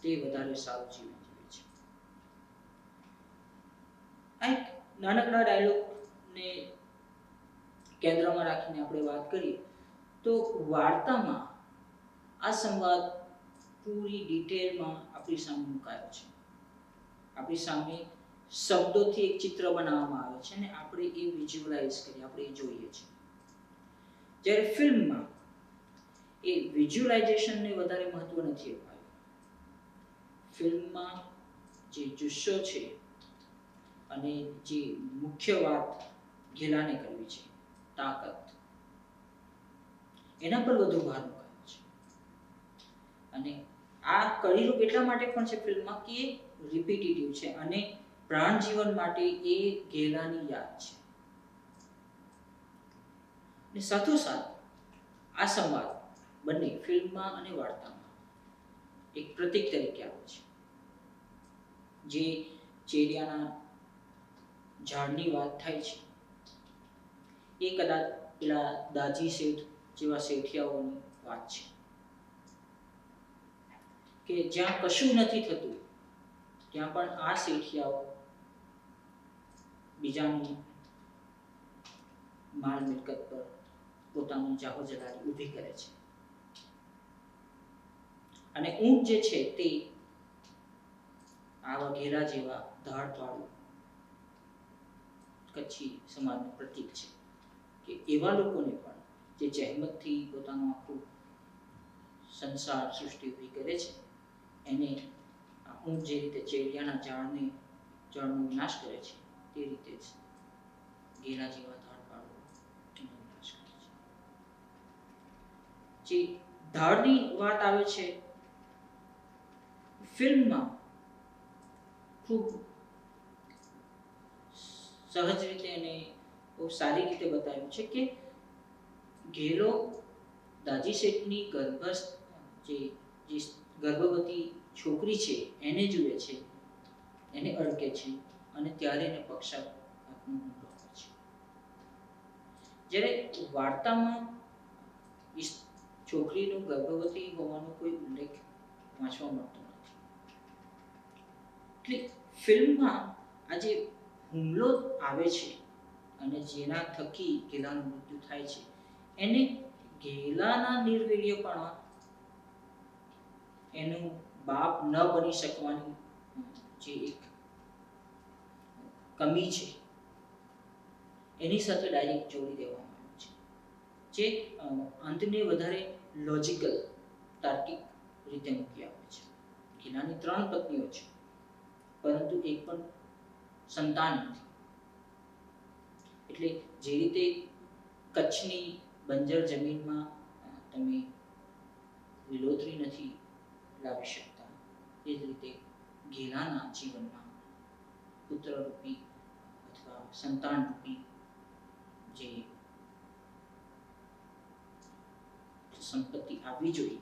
તે વધારે સારું જીવન જીવે છે. આ એક નાનકડા ડાયલોગને કેન્દ્રમાં રાખીને આપણે વાત કરીએ તો વાર્તામાં આ સંવાદ પૂરી ડિટેલમાં આપણી સામે મુકાયો છે. આપણી સામે શબ્દોથી એક ચિત્ર બનાવવામાં આવે છે અને આપણે એ વિઝ્યુઅલાઇઝ કરીએ, આપણે એ જોઈએ છીએ. જ્યારે ફિલ્મમાં એ વિઝ્યુઅલાઇઝેશનને વધારે મહત્વ નથી અપાયું. ફિલ્મમાં જે જુસ્સો છે અને જે મુખ્ય વાત ઘેલાને કરવી છે, તાકાત, એના પર વધુ ભાર મુકાયો છે. અને આ કડીરૂપ એટલા માટે પણ છે ફિલ્મમાં કે રિપીટેટિવ છે અને પ્રાણ જીવન માટે એ ઘેલાની યાદ છે. અને સાથોસાથ આ સંવાદ બંને ફિલ્મમાં અને વાર્તામાં એક પ્રતીક તરીકે આવે છે. જે ચેરિયાના ઝાડની વાત થાય છે એ કદાચ પેલા દાજી શેઠ જેવા શેઠિયાઓની વાત છે કે જ્યાં કશું નથી થતું ત્યાં પણ આ શેઠિયાઓ બીજાની માલ મિલકત પર પોતાનું જાહો જલાલી ઊભી કરે છે. અને ઊંટ જે છે તે આવા ઘેલા જેવા ધાડવાળું કચ્છી સમાજનું પ્રતીક છે કે એવા લોકોને પણ જે જહેમતથી પોતાનું આખું સંસાર સૃષ્ટિ ઊભી કરે છે એને ઊંટ જે રીતે ચેરિયાના ઝાડનો વિનાશ કરે છે તે રીતે જ ઘેલા જેવા ધાડવાળું એનો વિનાશ કરે છે. જે ધાડની વાત આવે છે ફિલ્મમાં ખૂબ સહજ રીતે અને બહુ સારી રીતે બતાવ્યું છે કે ઘેલો દાજી શેઠની ગર્ભવતી છોકરી છે એને જુએ છે, એને અડકે છે અને ત્યારે એને પક્ષાઘાતનો હુમલો આવે છે. જ્યારે વાર્તામાં છોકરીનું ગર્ભવતી હોવાનો કોઈ ઉલ્લેખ વાંચવા મળતો નથી. એટલે ફિલ્મમાં આ જે હુમલો આવે છે અને જેના થકી ઘેલાનું મૃત્યુ થાય છે એને ઘેલાના નિર્વીર્યપણા, એનું બાપ ન બની શકવાની જે એક કમી છે એની સાથે ડાયરેક્ટ જોડી દેવામાં આવ્યું છે. જે અંતને વધારે લોજિકલ, તાર્કિક રીતે મૂકી આવે છે. ઘેલાની 3 પત્નીઓ છે પરંતુ એક પણ સંતાન નથી. એટલે જે રીતે કચ્છની બંજર જમીનમાં તમે લીલોતરી નથી લાવી શકતા, એ જ રીતે ઘેલાના જીવનમાં પુત્રરૂપી અથવા સંતાનરૂપી જે સંપત્તિ આવવી જોઈએ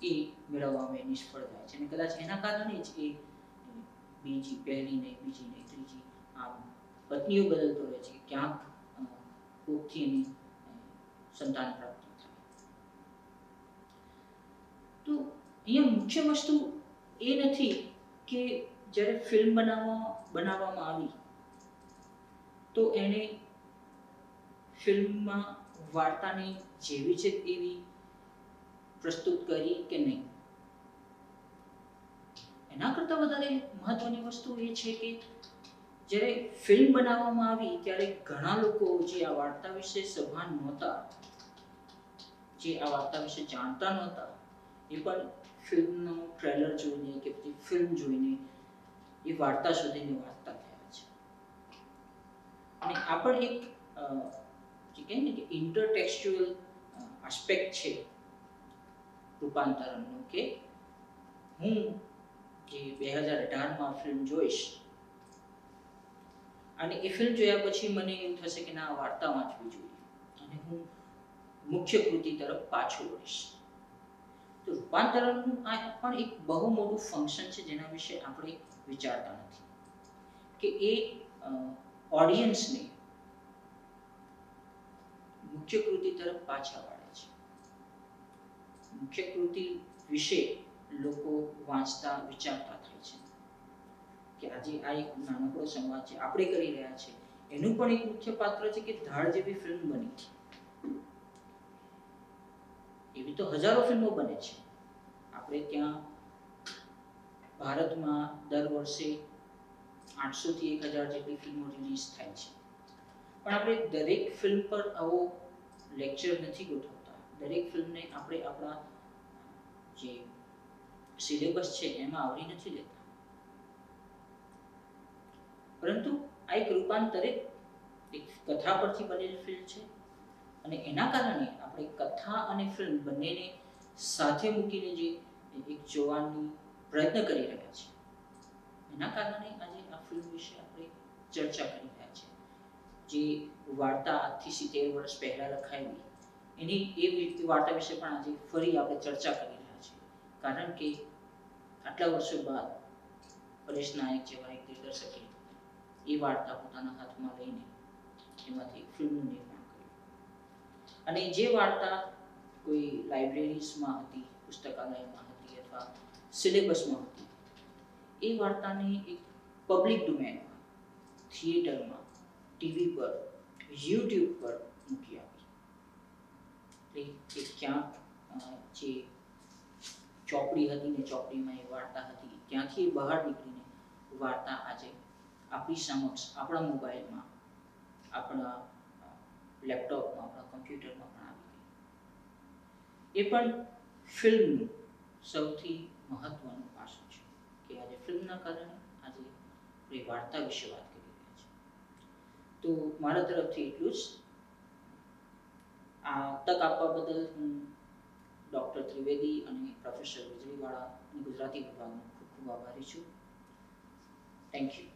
એ મેળવવામાં નિષ્ફળ જાય છે. અને કદાચ એના કારણે જ એ પહેલી ને બીજી ને ત્રીજી આમ પત્નીઓ બદલતો રહે છે. ક્યાંક કોકથી એની સંતાન પ્રાપ્તિ થાય. તો અહીંયા મુખ્ય વસ્તુ એ નથી કે જ્યારે ફિલ્મ બનાવવામાં આવી તો એને ફિલ્મમાં વાર્તાને જેવી છે એવી પ્રસ્તુત કરી કે નહીં. એના કરતાં વધારે મહત્વની વસ્તુ એ છે કે જ્યારે ફિલ્મ બનાવવામાં આવી ત્યારે ઘણા લોકો જે આ વાર્તા વિશે સભાન નહોતા, જે આ વાર્તા વિશે જાણતા નહોતા, એ પણ ફિલ્મનું ટ્રેલર જોઈને કે પછી ફિલ્મ જોઈને એ વાર્તા સુધીની વાર્તા થયા છે. અને આ પણ એક જે કહે ને કે ઇન્ટરટેક્સ્ચ્યુઅલ આસ્પેક્ટ છે રૂપાંતરણનું, કે હું જે 2018માં ફિલ્મ જોઈશ અને એ ફિલ્મ જોયા પછી મને એવું થશે કે ના, વાર્તા વાંચવી જોઈએ અને હું મુખ્ય કૃતિ તરફ પાછો વળીશ. તો રૂપાંતરણનું આ પણ એક બહુ મોટું ફંક્શન છે જેના વિશે આપણે વિચારતા નથી કે એ ઓડિયન્સને મુખ્ય કૃતિ તરફ પાછા વાળે છે. મુખ્ય કૃતિ વિશે લોકો વાંચતા વિચારતા થાય છે કે આજે આ એક નાનકડો સંવાદ છે આપણે કરી રહ્યા છે, એનું પણ એક મુખ્ય પાત્ર છે કે ધાડ જેવી ફિલ્મ બની છે. એવી તો હજારો ફિલ્મો બને છે. આપણે ત્યાં ભારતમાં દર વર્ષે 800 થી 1000 જેટલી ફિલ્મો રિલીઝ થાય છે. પણ આપણે દરેક ફિલ્મ પર આવો લેક્ચર નથી ગોઠવતા. દરેક ફિલ્મને આપણે આપણા જે સિલેબસ છે એમાં આવરી નથી લેતા. પરંતુ આ એક રૂપાંતરિત એક કથા પરથી બનેલી ફિલ્મ છે અને એના કારણે આપણે કથા અને ફિલ્મ બંનેને સાથે મૂકીને જે એક જોવાની પ્રયત્ન કરી રહ્યા છે, એના કારણે આજે આ ફિલ્મ વિશે આપણે ચર્ચા કરી રહ્યા છે. જે વાર્તા આજથી 70 વર્ષ પહેલા લખાયેલી, એની એ વાર્તા વિશે પણ આજે ફરી આપણે ચર્ચા કરી રહ્યા છીએ. કારણ કે આટલા વર્ષો બાદ પરેશ નાયક જેવા એક દિગ્દર્શકે એ વાર્તા પોતાના હાથમાં લઈને એમાંથી ફિલ્મનું નિર્માણ કર્યું. અને જે વાર્તા કોઈ લાઇબ્રેરીઝમાં હતી, પુસ્તકાલયમાં હતી અથવા સિલેબસમાં હતી, એ વાર્તાને એક પબ્લિક ડોમેનમાં, થિયેટરમાં, ટીવી પર, યુટ્યુબ પર મૂકી આપી. એટલે ક્યાંક જે ચોપડી હતી ને ચોપડીમાં એ વાર્તા હતી, ત્યાંથી બહાર નીકળીને વાર્તા આજે આપણી સમક્ષ, આપણા મોબાઈલમાં, આપણા લેપટોપમાં, આપણા કમ્પ્યુટરમાં પણ આવી ગઈ. એ પણ ફિલ્મનું સૌથી મહત્વનું પાસું છે કે આજે ફિલ્મના કારણે આજે આપણે વાર્તા વિશે વાત કરી રહ્યા છીએ. તો મારા તરફથી એટલું જ. આ તક આપવા બદલ હું ડૉક્ટર ત્રિવેદી અને પ્રોફેસર વીજળીવાળા ગુજરાતી વિભાગનો ખૂબ ખૂબ આભારી છું. Thank you.